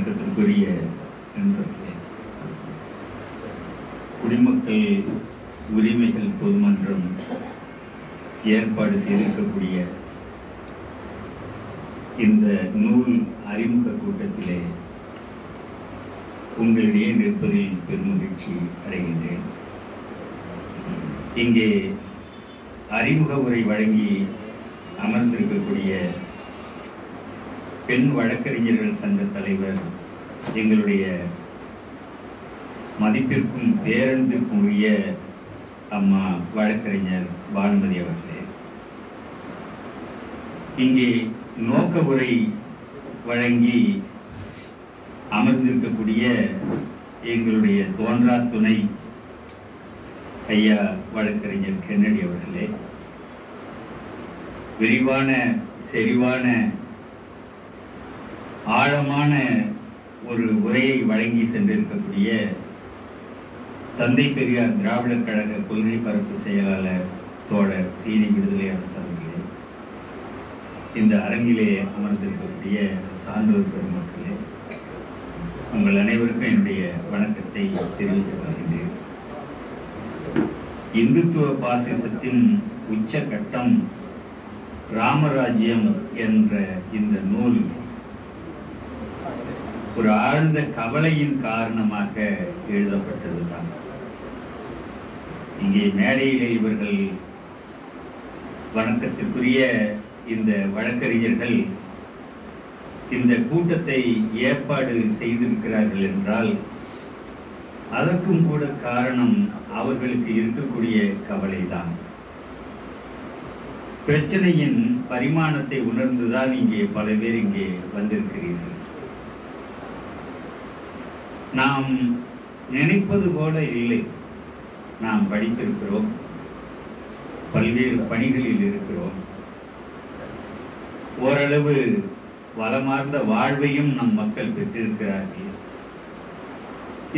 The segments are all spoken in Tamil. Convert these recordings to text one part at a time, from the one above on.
வணக்கத்திற்குரிய நண்பர்களே, குடிமக்கள் உரிமைகள் பொதுமன்றம் ஏற்பாடு செய்திருக்கக்கூடிய இந்த நூல் அறிமுக கூட்டத்திலே உங்களிடையே நிற்பதில் பெருமகிழ்ச்சி அடைகின்றேன். இங்கே அறிமுக உரை வழங்கி அமர்ந்திருக்கக்கூடிய பெண் வழக்கறிஞர்கள் சங்க தலைவர், எங்களுடைய மதிப்பிற்கும் பேரன்பிற்கும் உரிய அம்மா வழக்கறிஞர் பானுமதி அவர்களே, இங்கே நோக்க உரை வழங்கி அமர்ந்திருக்கக்கூடிய எங்களுடைய தோன்றா துணை ஐயா வழக்கறிஞர் கென்னடி அவர்களே, விரிவான செறிவான ஆழமான ஒரு உரையை வழங்கி சென்றிருக்கக்கூடிய தந்தை பெரியார் திராவிடர் கழக கொள்கை பரப்பு செயலாளர் தோழர் சீனி விடுதலை அரசு அவர்களே, இந்த அரங்கிலே அமர்ந்திருக்கக்கூடிய சான்றோர் பெருமக்களே, உங்கள் அனைவருக்கும் என்னுடைய வணக்கத்தை தெரிவித்துக் கொள்கின்றேன். இந்துத்துவ பாசிசத்தின் உச்சகட்டம் ராமராஜ்யம் என்ற இந்த நூல் ஒரு ஆழ்ந்த கவலையின் காரணமாக எழுதப்பட்டதுதான். இங்கே மேடையிலே இவர்கள் வணக்கத்திற்குரிய இந்த வழக்கறிஞர்கள் இந்த கூட்டத்தை ஏற்பாடு செய்திருக்கிறார்கள் என்றால் அதற்கும் கூட காரணம் அவர்களுக்கு இருக்கக்கூடிய கவலைதான். பிரச்சனையின் பரிமாணத்தை உணர்ந்துதான் இங்கே பல பேர் இங்கே வந்திருக்கிறீர்கள். நாம் நினைப்பது போல இல்லை. நாம் படித்திருக்கிறோம், பல்வேறு பணிகளில் இருக்கிறோம், ஓரளவு வளமார்ந்த வாழ்வையும் நம் மக்கள் பெற்றிருக்கிறார்கள்.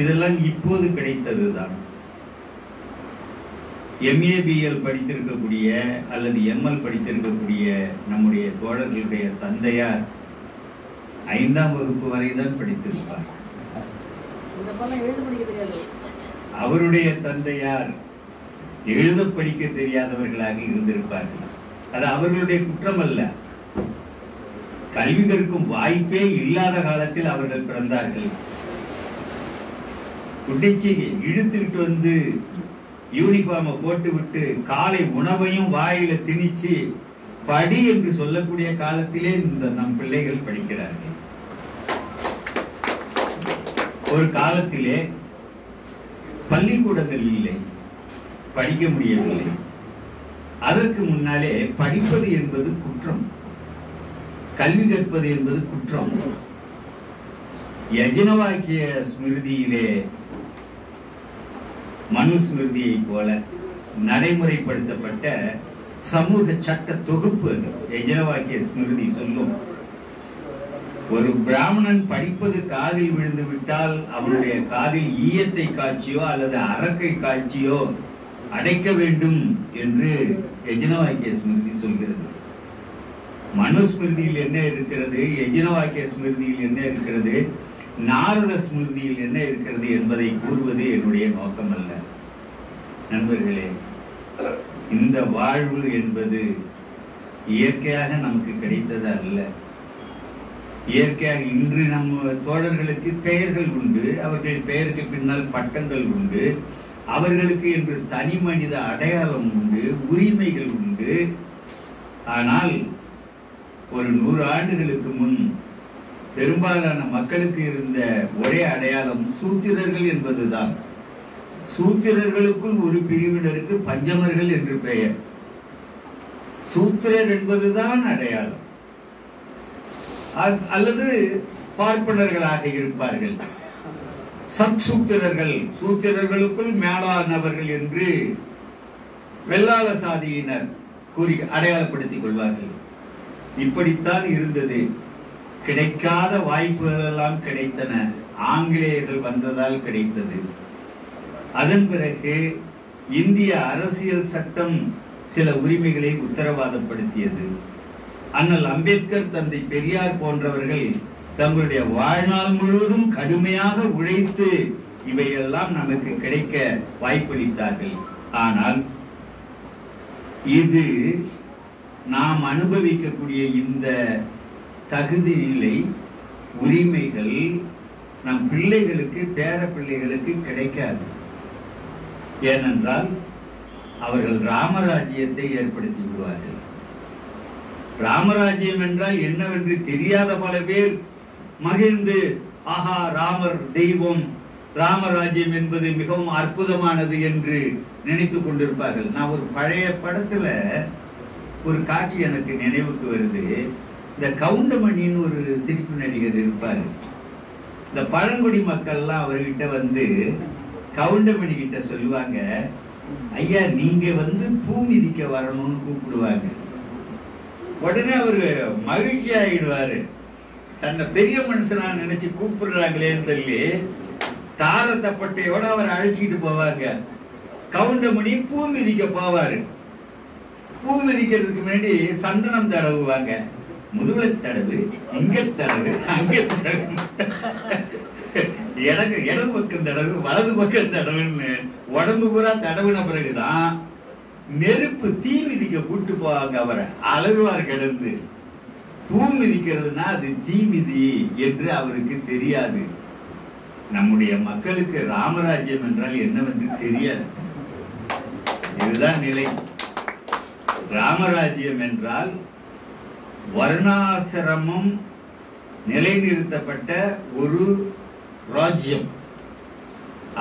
இதெல்லாம் இப்போது கிடைத்ததுதான். MABL படித்திருக்கக்கூடிய அல்லது ML படித்திருக்கக்கூடிய நம்முடைய தோழர்களுடைய தந்தையார் 5ஆம் வகுப்பு வரைதான் படித்திருப்பார். அவருடைய தந்தையார் எழுத படிக்க தெரியாதவர்களாக இருந்திருப்பார்கள். அது அவர்களுடைய குற்றம் அல்ல. கல்வி கற்கும் வாய்ப்பே இல்லாத காலத்தில் அவர்கள் பிறந்தார்கள். குடிச்சி இழுத்துக்கிட்டு வந்து யூனிஃபார்மை போட்டு விட்டு காலை உணவையும் வாயில திணிச்சு படி என்று சொல்லக்கூடிய காலத்திலே இந்த நம் பிள்ளைகள் படிக்கிறார்கள். ஒரு காலத்திலே பள்ளிக்கூடங்கள் இல்லை, படிக்க முடியவில்லை. அதற்கு முன்னாலே படிப்பது என்பது குற்றம், கல்வி கற்பது என்பது குற்றம். யஜ்னவாக்கிய ஸ்மிருதியிலே மனுஸ்மிருதியை போல நடைமுறைப்படுத்தப்பட்ட சமூக சட்ட தொகுப்பு யஜ்னவாக்கிய ஸ்மிருதி சொல்லும். ஒரு பிராமணன் படிப்பது காதில் விழுந்து விட்டால் அவனுடைய காதில் ஈயத்தை காட்சியோ அல்லது அரக்கை காட்சியோ அடைக்க வேண்டும் என்று யஜ்னவாக்கிய ஸ்மிருதி சொல்கிறது. மனுஸ்மிருதியில் என்ன இருக்கிறது, யஜ்னவாக்கிய ஸ்மிருதியில் என்ன இருக்கிறது, நாரத ஸ்மிருதியில் என்ன இருக்கிறது என்பதை கூறுவது என்னுடைய நோக்கம் அல்ல. நண்பர்களே, இந்த வாழ்வு என்பது இயற்கையாக நமக்கு கிடைத்தது அல்ல. இயற்கையாக இன்று நம்ம தோழர்களுக்கு பெயர்கள் உண்டு, அவர்கள் பெயருக்கு பின்னால் பட்டங்கள் உண்டு, அவர்களுக்கு என்று தனி மனித அடையாளம் உண்டு, உரிமைகள் உண்டு. ஆனால் ஒரு 100 ஆண்டுகளுக்கு முன் பெரும்பாலான மக்களுக்கு இருந்த ஒரே அடையாளம் சூத்திரர்கள் என்பதுதான். சூத்திரர்களுக்குள் ஒரு பிரிவினருக்கு பஞ்சமர்கள் என்று பெயர். சூத்திரர் என்பதுதான் அடையாளம். அல்லது பார்ப்பனர்களாக இருப்பார்கள். சூத்திரர்கள், சூத்திரர்களுக்குள் மேலானவர்கள் என்று வெள்ளாள சாதியினர் கூறி அடையாளப்படுத்திக் கொள்வார்கள். இப்படித்தான் இருந்தது. கிடைக்காத வாய்ப்புகள் எல்லாம் கிடைத்தன. ஆங்கிலேயர்கள் வந்ததால் கிடைத்தது. அதன் பிறகு இந்திய அரசியல் சட்டம் சில உரிமைகளை உத்தரவாதப்படுத்தியது. அண்ணல் அம்பேத்கர், தந்தை பெரியார் போன்றவர்கள் தங்களுடைய வாழ்நாள் முழுவதும் கடுமையாக உழைத்து இவையெல்லாம் நமக்கு கிடைக்க வாய்ப்பளித்தார்கள். ஆனால் இது நாம் அனுபவிக்கக்கூடிய இந்த தகுதி நிலை, உரிமைகள் நம் பிள்ளைகளுக்கு, பேர பிள்ளைகளுக்கு கிடைக்காது. ஏனென்றால் அவர்கள் ராமராஜ்யத்தை ஏற்படுத்தி விடுவார்கள். ராமராஜ்யம் என்றால் என்னவென்று தெரியாத பல பேர் மகிழ்ந்து, ஆஹா ராமர் தெய்வம், ராமராஜ்யம் என்பது மிகவும் அற்புதமானது என்று நினைத்துக் கொண்டிருப்பார்கள். நான் ஒரு பழைய படத்துல ஒரு காட்சி எனக்கு நினைவுக்கு வருது. இந்த கவுண்டமணின்னு ஒரு சிரிப்பு நடிகர் இருப்பார். இந்த பழங்குடி மக்கள்லாம் அவர்கிட்ட வந்து கவுண்டமணி கிட்ட சொல்லுவாங்க, ஐயா நீங்க வந்து பூ மிதிக்க வரணும்னு கூப்பிடுவாங்க. உடனே அவரு மகிழ்ச்சி ஆயிடுவாரு. தன்னை பெரிய மனுஷனா நினைச்சு கூப்பிடுறாங்களேன்னு சொல்லி தாரத்தப்பட்டையோட அவர் அழைச்சிட்டு போவாங்க. கவுண்டமணி பூ மிதிக்க போவாரு. பூ மிதிக்கிறதுக்கு முன்னாடி சந்தனம் தடவுவாங்க. முதுகுல தடவு, இங்க தடவு, அங்க தடவு, எனக்கு இடது பக்கம் தடவு, வலது பக்கம் தடவுன்னு உடம்பு பூரா தடவுன பிறகுதான் நெருப்பு தீ மிதிக்க கூட்டு போவாங்க. அவரை அலறுவார் கிடந்து. பூ மிதிக்கிறதுனா அது தீ மிதி என்று அவருக்கு தெரியாது. நம்முடைய மக்களுக்கு ராமராஜ்யம் என்றால் என்னவென்று தெரியாது. இதுதான் நிலை. ராமராஜ்யம் என்றால் வர்ணாசிரமம் நிலைநிறுத்தப்பட்ட ஒரு ராஜ்யம்.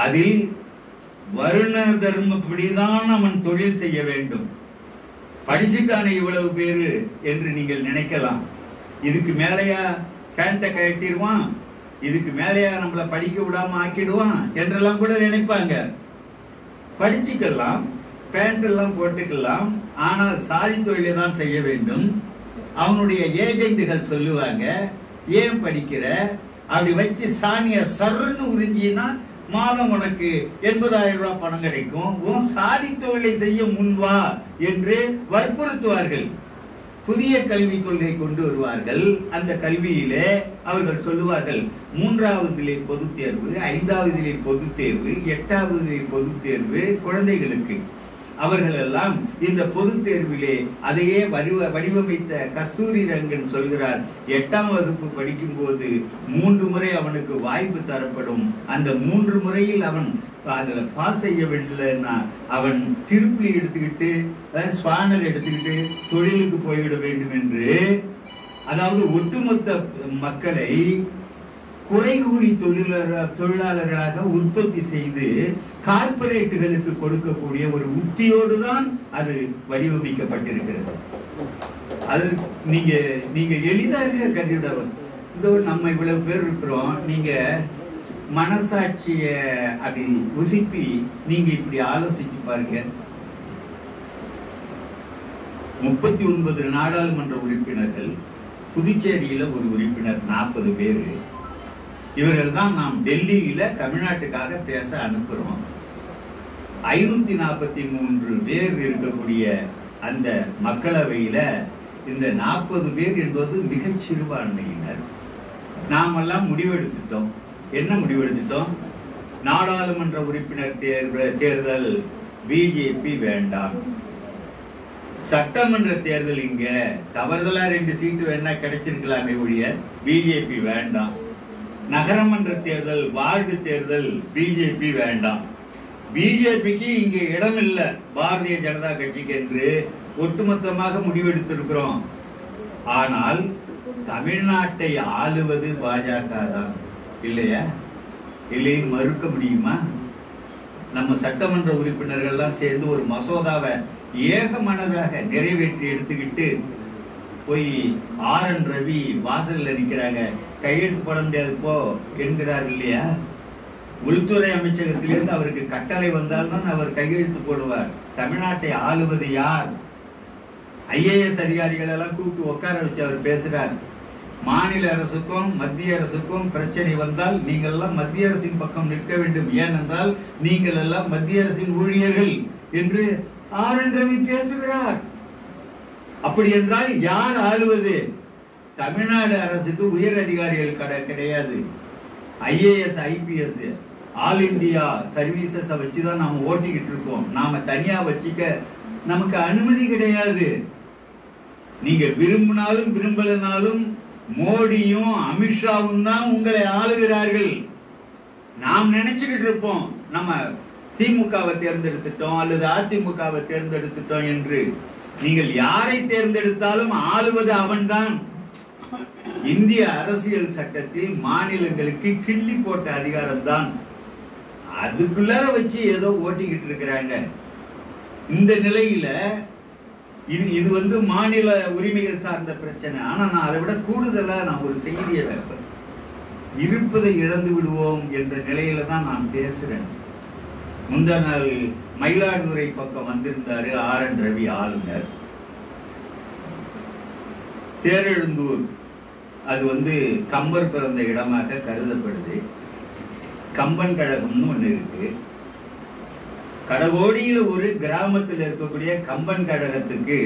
அதில் வருண தர்மப்படிதான் அவன் தொழில் செய்ய வேண்டும். படிச்சுட்டான இவ்வளவு பேரு என்று நீங்கள் நினைக்கலாம். இதுக்கு மேலையா பேண்ட கட்டிடுவான், இதுக்கு மேலையா நம்மளை படிக்க விடாம ஆக்கிடுவான் என்றெல்லாம் கூட நினைப்பாங்க. படிச்சுக்கலாம், பேண்ட் எல்லாம் போட்டுக்கலாம், ஆனால் சாதி தொழிலை தான் செய்ய வேண்டும். அவனுடைய ஏஜென்ட்டுகள் சொல்லுவாங்க, ஏன் படிக்கிற, அப்படி வச்சு சாணிய சர்ன்னு உறிஞ்சினா மாதம் உனக்கு 80,000 ரூபாய் பணம் கிடைக்கும், உன் சாதி தொழிலை செய்ய முன்வா என்று வற்புறுத்துவார்கள். புதிய கல்வி கொள்கை கொண்டு வருவார்கள். அந்த கல்வியிலே அவர்கள் சொல்லுவார்கள், 3ஆவதிலே பொது தேர்வு, 5ஆவதிலே பொது தேர்வு, 8ஆவதிலே பொது தேர்வு குழந்தைகளுக்கு. அவர்கள் எல்லாம் இந்த பொது தேர்விலே அதையே வடிவமைத்த கஸ்தூரி ரங்கன் சொல்கிறார், 8ஆம் வகுப்பு படிக்கும் போது 3 முறை அவனுக்கு வாய்ப்பு தரப்படும். அந்த 3 முறையில் அவன் அதுல பாஸ் செய்யவில்லைன்னா அவன் திருப்புளி எடுத்துக்கிட்டு, ஸ்பானர் எடுத்துக்கிட்டு தொழிலுக்கு போய்விட வேண்டும் என்று. அதாவது ஒட்டுமொத்த மக்களை குறைகூலி தொழிலாளர்களாக உற்பத்தி செய்து கார்பரேட்டுகளுக்கு கொடுக்கக்கூடிய ஒரு உத்தியோடு தான் அது வடிவமைக்கப்பட்டிருக்கிறது. அது நீங்க எளிதாக கருதிட, இந்த நம்ம இவ்வளவு பேர் இருக்கிறோம், நீங்க மனசாட்சிய அப்படி உசிப்பி நீங்க இப்படி ஆலோசிச்சு பாருங்க. 39 நாடாளுமன்ற உறுப்பினர்கள், புதுச்சேரியில ஒரு உறுப்பினர், 40 பேரு. இவர்கள் தான் நாம் டெல்லியில தமிழ்நாட்டுக்காக பேச அனுப்புறோம். 543 பேர் இருக்கக்கூடிய அந்த மக்களவையில இந்த 40 பேர் என்பது மிகச் சிறுபான்மையினர். நாமெல்லாம் முடிவெடுத்துட்டோம். என்ன முடிவெடுத்துட்டோம்? நாடாளுமன்ற உறுப்பினர் தேர்தல் பிஜேபி வேண்டாம். சட்டமன்ற தேர்தல் இங்க தவறுதலா 2 சீட்டு வேணா கிடைச்சிருக்கலாமே ஒழிய பிஜேபி வேண்டாம். நகரமன்ற தேர்தல், வார்டு தேர்தல் பிஜேபி வேண்டாம். பிஜேபிக்கு இங்க இடம் இல்லை பாரதிய ஜனதா கட்சிக்கு என்று ஒட்டுமொத்தமாக முடிவெடுத்திருக்கிறோம். ஆனால் தமிழ்நாட்டை ஆளுவது பாஜக தான் இல்லையா? இல்லை, மறுக்க முடியுமா? நம்ம சட்டமன்ற உறுப்பினர்கள்லாம் சேர்ந்து ஒரு மசோதாவை ஏகமனதாக நிறைவேற்றி எடுத்துக்கிட்டு போய் RN ரவி வாசல்ல நிற்கிறாங்க. கையெழுத்து போட முடியாது போ என்கிறார் இல்லையா? உள்துறை அமைச்சகத்திலிருந்து அவருக்கு கட்டளை வந்தால்தான் அவர் கையெழுத்து போடுவார். தமிழ்நாட்டை ஆளுவது யார்? IAS அதிகாரிகள் எல்லாம் கூப்பிட்டு உட்கார வச்சு அவர் பேசுறார். மாநில அரசுக்கும் மத்திய அரசுக்கும் பிரச்சனை வந்தால் நீங்கள் எல்லாம் மத்திய அரசின் பக்கம் நிற்க வேண்டும், ஏனென்றால் நீங்கள் எல்லாம் மத்திய அரசின் ஊழியர்கள் என்று RN ரவி பேசுகிறார். அப்படி என்றால் யார் ஆளுவது? தமிழ்நாடு அரசுக்கு உயர் அதிகாரிகள் கிடையாது. IAS IPS all India services வச்சுதான் நாம ஓட்டிக்கிட்டு இருக்கோம். நாம தனியா வச்சுக்க நமக்கு அனுமதி கிடையாது. நீங்க விரும்பினாலும் விரும்பலனாலும் மோடியும் அமித்ஷாவும் தான் உங்களை ஆளுகிறார்கள். நாம் நினைச்சுக்கிட்டு இருப்போம் நம்ம திமுகவை தேர்ந்தெடுத்துட்டோம் அல்லது அதிமுகவை தேர்ந்தெடுத்துட்டோம் என்று. நீங்கள் யாரை தேர்ந்தெடுத்தாலும் ஆளுவது அவன்தான். இந்திய அரசியல் சட்டத்தில் மாநிலங்களுக்கு கிள்ளி போட்ட அதிகாரம் தான். அதுக்குள்ளார வச்சு ஏதோ ஓட்டிக்கிட்டு இருக்கிறாங்க. இந்த நிலையில இது மாநில உரிமைகள் சார்ந்த பிரச்சனை. ஆனா நான் அதை விட கூடுதலா நான் ஒரு செய்தியை வைப்பேன். இருப்பதை இழந்து விடுவோம் என்ற நிலையில தான் நான் பேசுறேன். முந்தா நாள் மயிலாடுதுறை பக்கம் வந்திருந்தாரு RN ரவி ஆளுநர். தேரெழுந்தூர் அது கம்பர் பிறந்த இடமாக கருதப்படுது. கம்பன் கழகம்னு ஒண்ணு இருக்கு. கடகோடியில ஒரு கிராமத்தில் இருக்கக்கூடிய கம்பன் கழகத்துக்கு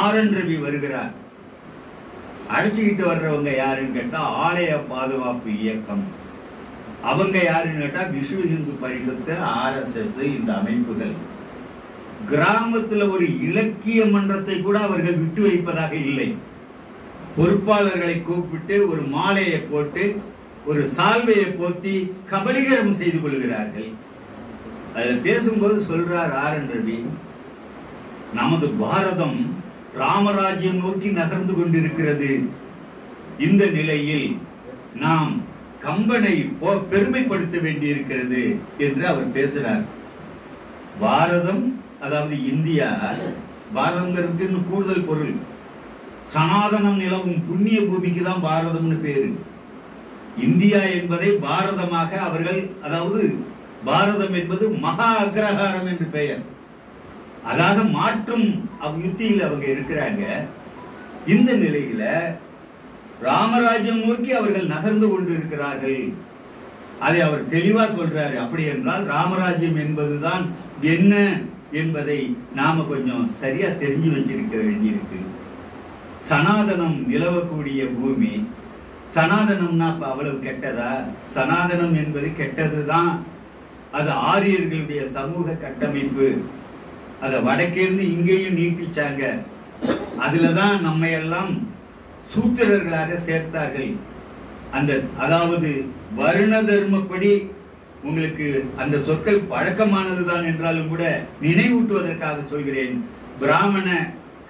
RN ரவி வருகிறார். அழைச்சிக்கிட்டு வர்றவங்க யாருன்னு கேட்டா ஆலய பாதுகாப்பு இயக்கம். அவங்க யாருன்னு கேட்டா விஸ்வ இந்து பரிஷத்து, RSS, இந்த அமைப்புகள். கிராமத்துல ஒரு இலக்கிய மன்றத்தை கூட அவர்கள் விட்டு வைப்பதாக இல்லை. பொறுப்பாளர்களை கூப்பிட்டு ஒரு மாலையை போட்டு ஒரு சால்வையை போத்தி கபலீகரம் செய்து கொள்கிறார்கள். அதுல பேசும்போது சொல்றார் RN ரவி, நமது பாரதம் ராமராஜ்யம் நோக்கி நகர்ந்து கொண்டிருக்கிறது. இந்த நிலையில் நாம் கம்பனை பெருமைப்படுத்த வேண்டி இருக்கிறது என்று அவர் பேசுறார். பாரதம் அதாவது இந்தியா, பாரதம்ங்கிறதுக்கு இன்னும் கூடுதல் பொருள். சனாதனம் நிலவும் புண்ணிய பூமிக்கு தான் பாரதம்னு பேரு. இந்தியா என்பதை பாரதமாக அவர்கள், அதாவது பாரதம் என்பது மகா அக்ரஹாரம் என்று பெயர், அதாக மாற்றும் யுத்தியில் அவங்க இருக்கிறாங்க. இந்த நிலையில ராமராஜ்யம் நோக்கி அவர்கள் நகர்ந்து கொண்டிருக்கிறார்கள். அதை அவர் தெளிவா சொல்றாரு. அப்படி என்றால் ராமராஜ்யம் என்பதுதான் என்ன என்பதை நாம கொஞ்சம் சரியா தெரிஞ்சு வச்சிருக்க வேண்டியிருக்கு. சனாதனம் நிலவக்கூடிய பூமி. சனாதனம்னா அவ்வளவு கெட்டதா? சனாதனம் என்பது கெட்டதுதான். அது ஆரியர்களுடைய சமூக கட்டமைப்பு. அதை வடக்கிருந்து இங்கேயும் நீட்டிச்சாங்க. அதுலதான் நம்ம எல்லாம் சூத்திரர்களாக சேர்த்தார்கள். அதாவது வருண தர்மப்படி உங்களுக்கு அந்த சொற்கள் பழக்கமானதுதான் என்றாலும் கூட நினைவூட்டுவதற்காக சொல்கிறேன். பிராமண,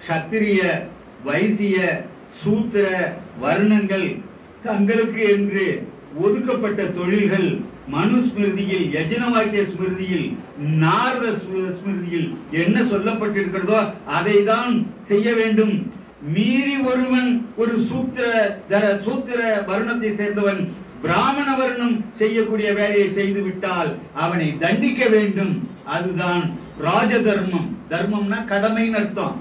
சத்திரிய, வைசிய, சூத்திர வர்ணங்கள் தங்களுக்கு என்று ஒதுக்கப்பட்ட தொழில்கள் மனுஸ்மிருதியில், யஜனவாக்கிய ஸ்மிருதியில், நாரத ஸ்மிருதியில் என்ன சொல்லப்பட்டிருக்கிறதோ அதை தான் செய்ய வேண்டும். மீறி ஒருவன் ஒரு சூத்திர வருணத்தை சேர்ந்தவன் பிராமண வருணம் செய்யக்கூடிய வேலையை செய்து விட்டால் அவனை தண்டிக்க வேண்டும். அதுதான் ராஜ தர்மம். தர்மம்னா கடமைன்னு அர்த்தம்.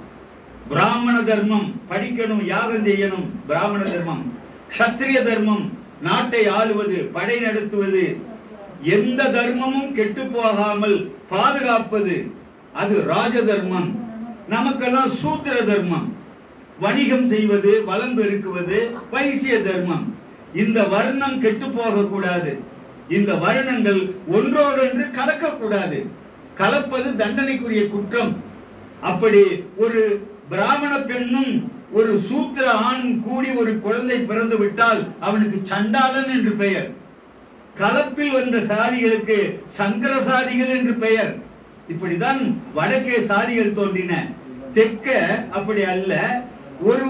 பிராமண தர்மம் படிக்கணும், யாகம் செய்யணும், பிராமண தர்மம். சத்திரிய தர்மம் நாட்டை ஆளுவது, படை நடத்துவது, எந்த தர்மமும் கெட்டு போகாமல் பாதுகாப்பது, அது ராஜ தர்மம். நமக்கெல்லாம் சூத்திர தர்மம், வணிகம் செய்வது, வளம் பெருக்குவது, வைசிய தர்மம். இந்த வர்ணம் கெட்டு போக கூடாது. இந்த வருணங்கள் ஒன்றோடொன்று கலக்கக்கூடாது. கலப்பது தண்டனைக்குரிய குற்றம். அப்படி ஒரு பிராமண பெண்ணும் ஒரு சூத்திர ஆண் கூடி ஒரு குழந்தை பிறந்து விட்டால் அவனுக்கு சண்டாளன் என்று பெயர். கலப்பில் வந்த சாதிகளுக்கு சங்கர சாதிகள் என்று பெயர். இப்படிதான் வடக்கே சாதிகள் தோன்றின. தெற்க அப்படி அல்ல. ஒரு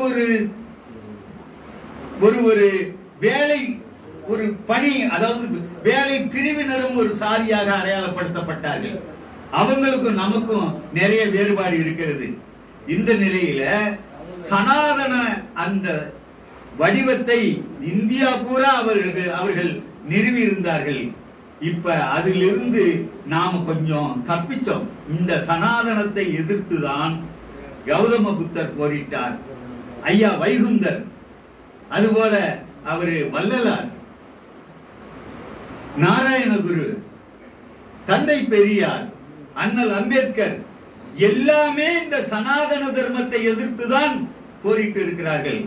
வேலை, ஒரு பணி, அதாவது வேலை பிரிவினரும் ஒரு சாதியாக அடையாளப்படுத்தப்பட்டார்கள். அவங்களுக்கும் நமக்கும் நிறைய வேறுபாடு இருக்கிறது. இந்த நிலையில சனாதன அந்த வடிவத்தை இந்தியா பூரா அவர்கள் நிறுவி இருந்தார்கள். இப்ப அதிலிருந்து நாம கொஞ்சம் தப்பிச்சோம். இந்த சனாதனத்தை எதிர்த்துதான் கௌதம புத்தர் போரிட்டார், ஐயா வைகுந்தர், அதுபோல அவரு வள்ளலார், நாராயணகுரு, தந்தை பெரியார், அண்ணல் அம்பேத்கர் எல்லாமே இந்த சனாதன தர்மத்தை எதிர்த்துதான் போரிட்டு இருக்கிறார்கள்.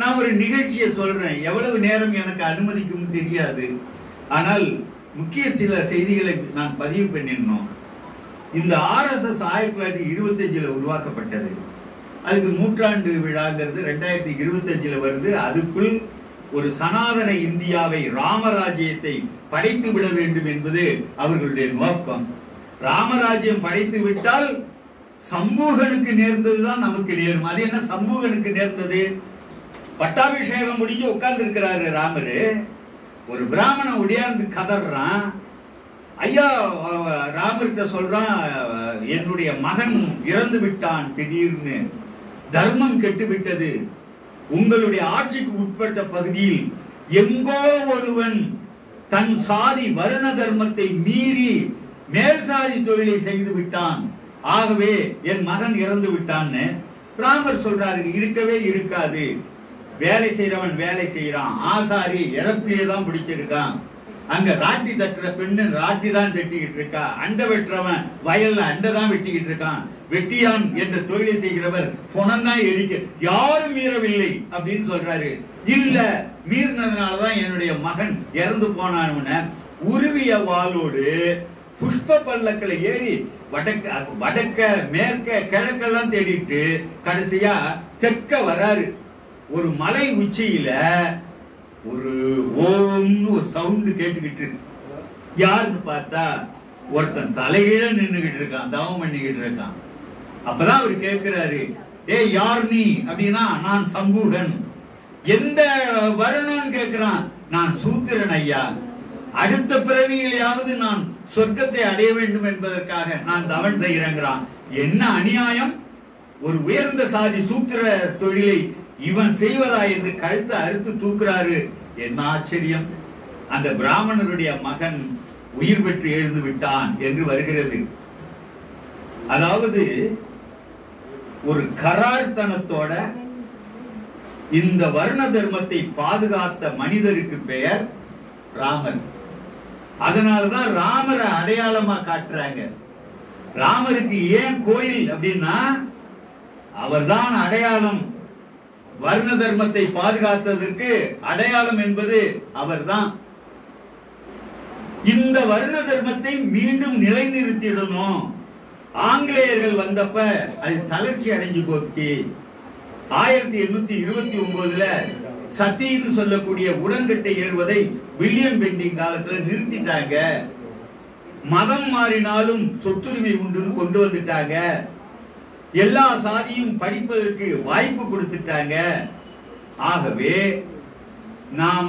நான் ஒரு நிகழ்ச்சியை சொல்றேன், எவ்வளவு நேரம் எனக்கு அனுமதிக்கும் தெரியாது. ஆனால் முக்கிய சில செய்திகளை நான் பதிவு பண்ணிடணும். இந்த RSS 1925 உருவாக்கப்பட்டது. அதுக்கு நூற்றாண்டு விழாங்கிறது 2025 வருது. அதுக்குள் ஒரு சனாதன இந்தியாவை, ராமராஜ்யத்தை படைத்து விட வேண்டும் என்பது அவர்களுடைய நோக்கம். ராமராஜ்யம் படைத்து விட்டால் சம்பூகனுக்கு நேர்ந்ததுதான் நமக்கு நேரும். அது என்ன சம்பூகனுக்கு நேர்ந்தது? பட்டாபிஷேகம் முடிஞ்சு உட்கார்ந்து இருக்கிறாரு ராமரு. ஒரு பிராமணன் ஒடியாந்து கதறான். ஐயா, ராமர்கிட்ட சொல்றான், என்னுடைய மகன் இறந்து விட்டான், திடீர்னு தர்மம் கெட்டு விட்டது. உங்களுடைய ஆட்சிக்கு உட்பட்ட பகுதியில் எங்கோ ஒருவன் தன் சாதி வருண தர்மத்தை மீறி மேல் சாதி தொழிலை செய்து விட்டான், ஆகவே என் மகன் இறந்து விட்டான்னு ராமர் சொல்றாரு. இருக்கவே இருக்காது. வேலை செய்யறவன் வேலை செய்யறான், ஆசாரி இழப்பிலேயே தான் பிடிச்சிருக்கான். அங்க ராட்டி தட்டுற பெண்ணு ராட்டி தான் தட்டிக்கிட்டு இருக்கா. அண்டை வெட்டுறவன் வயல்ல அண்டை தான் வெட்டிக்கிட்டு இருக்கான். வெட்டியான் என்ற தொழிலை செய்கிறவர் பொணந்தான் எரிக்க, யாரும் மீறவில்லை அப்படின்னு சொல்றாரு. இல்ல, மீறினதுனாலதான் என்னுடைய மகன் இறந்து போனான்னு உருவிய வாளோடு புஷ்ப பல்லக்கில் ஏறி வடக்க மேற்க கிழக்கெல்லாம் தேடிட்டு கடைசியா தெற்க வராரு. ஒரு மலை உச்சியில ஒரு ஓம்னு ஒரு சவுண்ட் கேட்டுக்கிட்டு இருக்கு. யாருன்னு பார்த்தா ஒருத்தன் தலையில நின்னுகிட்டு இருக்கான், தவம் பண்ணிக்கிட்டு இருக்கான். அப்பதான் அவர் கேட்கிறாரு, ஏய் யார் நீ அப்படின்னா, நான் சம்பூகன். எந்த வருணன் கேட்கிறான், நான் சூத்திரன் ஐயா. அடுத்த பிறவியிலேயாவது நான் சொர்க்கத்தை அடைய வேண்டும் என்பதற்காக நான் தவம் செய்கிறேங்கிறான். என்ன அநியாயம்! ஒரு உயர்ந்த சாதி சூத்திர தொழிலை இவன் செய்வதா என்று கழுத்தை அறுத்து தூக்குறாரு. என்ன ஆச்சரியம்! அந்த பிராமணருடைய மகன் உயிர் பெற்று எழுந்து விட்டான் என்று வருகிறது. அதாவது ஒரு கரார்த்தனத்தோட இந்த வருண தர்மத்தை பாதுகாத்த மனிதருக்கு பெயர் ராமர். அதனாலதான் ராமரை அடையாளமா காட்டுறாங்க. ராமருக்கு ஏன் கோயில் அப்படின்னா, அவர்தான் அடையாளம். வர்ண தர்மத்தை பாதுகாத்ததற்கு அடையாளம் என்பது அவர்தான். இந்த வர்ண தர்மத்தை மீண்டும் நிலைநிறுத்திடணும். ஆங்கிலேயர்கள் வந்தப்ப அது தளர்ச்சி அடைஞ்சு போச்சு. 1829 சத்தின்னு சொல்லக்கூடிய உடன்கட்டை ஏறுவதை வில்லியம் பெண்டிங் காலத்துல நிறுத்திட்டாங்க. மதம் மாறினாலும் சொத்துரிமை உண்டுன்னு கொண்டு வந்துட்டாங்க. எல்லா சாதியும் படிப்பதற்கு வாய்ப்பு கொடுத்துட்டாங்க. ஆகவே நாம்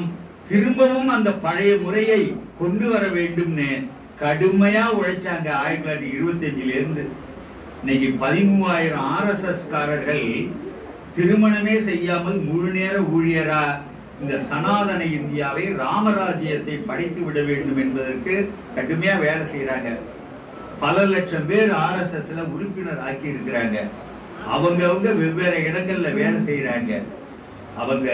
திரும்பவும் அந்த பழைய முறையை கொண்டு வர வேண்டும்னு கடுமையா உழைச்சாங்க. 1925 இருந்து இன்னைக்கு 13,000 RSS காரர்கள் திருமணமே செய்யாமல் முழு நேர ஊழியரா இந்த சனாதன இந்தியாவை, ராமராஜ்யத்தை படைத்து விட வேண்டும் என்பதற்கு கடுமையா வேலை செய்யறாங்க. பல லட்சம் பேர் RSSல உறுப்பினர் ஆக்கி இருக்கிறாங்க. அவங்க வெவ்வேறு இடங்கள்ல வேலை செய்யறாங்க. அவங்க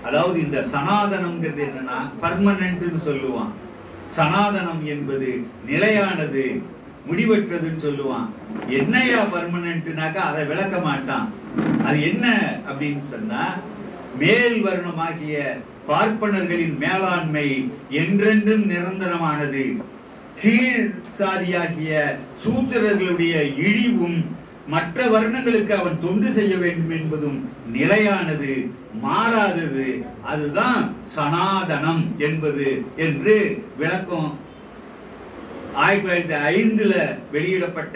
அதாவது இந்த சனாதனம்ங்கிறது என்னன்னா பர்மனன்ட்னு சொல்லுவான். சனாதனம் என்பது நிலையானது, முடிவற்றதுன்னு சொல்லுவான். என்னையா பர்மனன்ட்னாக்கா அதை விளக்க மாட்டான். அது என்ன அப்படின்னு சொன்னா, மேல் வர்ணமாகிய பார்ப்பனர்களின் மேலாண்மை என்றென்றும் நிரந்தரமானது, கீழ் சாதியாகிய சூத்திரர்களுடைய இழிவும் மற்ற வர்ணங்களுக்கு அவன் தொண்டு செய்ய வேண்டும் என்பதும் நிலையானது, மாறாதது. அதுதான் சனாதனம் என்பது என்று விளக்கம் 1905 வெளியிடப்பட்ட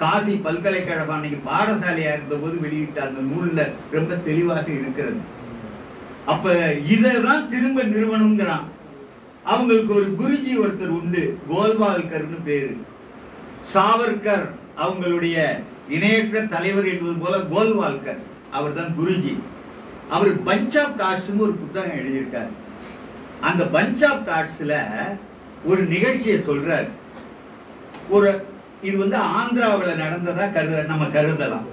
காசி பல்கலைக்கழகம் அன்னைக்கு பாடசாலையா இருந்த போது வெளியிட்ட அந்த நூல்ல ரொம்ப தெளிவாக இருக்கிறது. அப்ப இததான் திரும்ப நிறுவனம்ங்கிறான். அவங்களுக்கு ஒரு குருஜி ஒருத்தர் உண்டு, கோல்வால்கர்னு பேரு. சாவர்கர் அவங்களுடைய இணையற்ற தலைவர் என்பது போல கோல்வால்கர் அவர் தான் குருஜி. அவர் பஞ்ச் ஆஃப் தாட்ஸ் ஒரு புத்தகம் எழுதியிருக்காரு. அந்த பஞ்ச் ஆஃப் தாட்ஸ்ல ஒரு நிகழ்ச்சியை சொல்றார். இது ஆந்திராவில் நடந்ததா நம்ம கருதலாம்.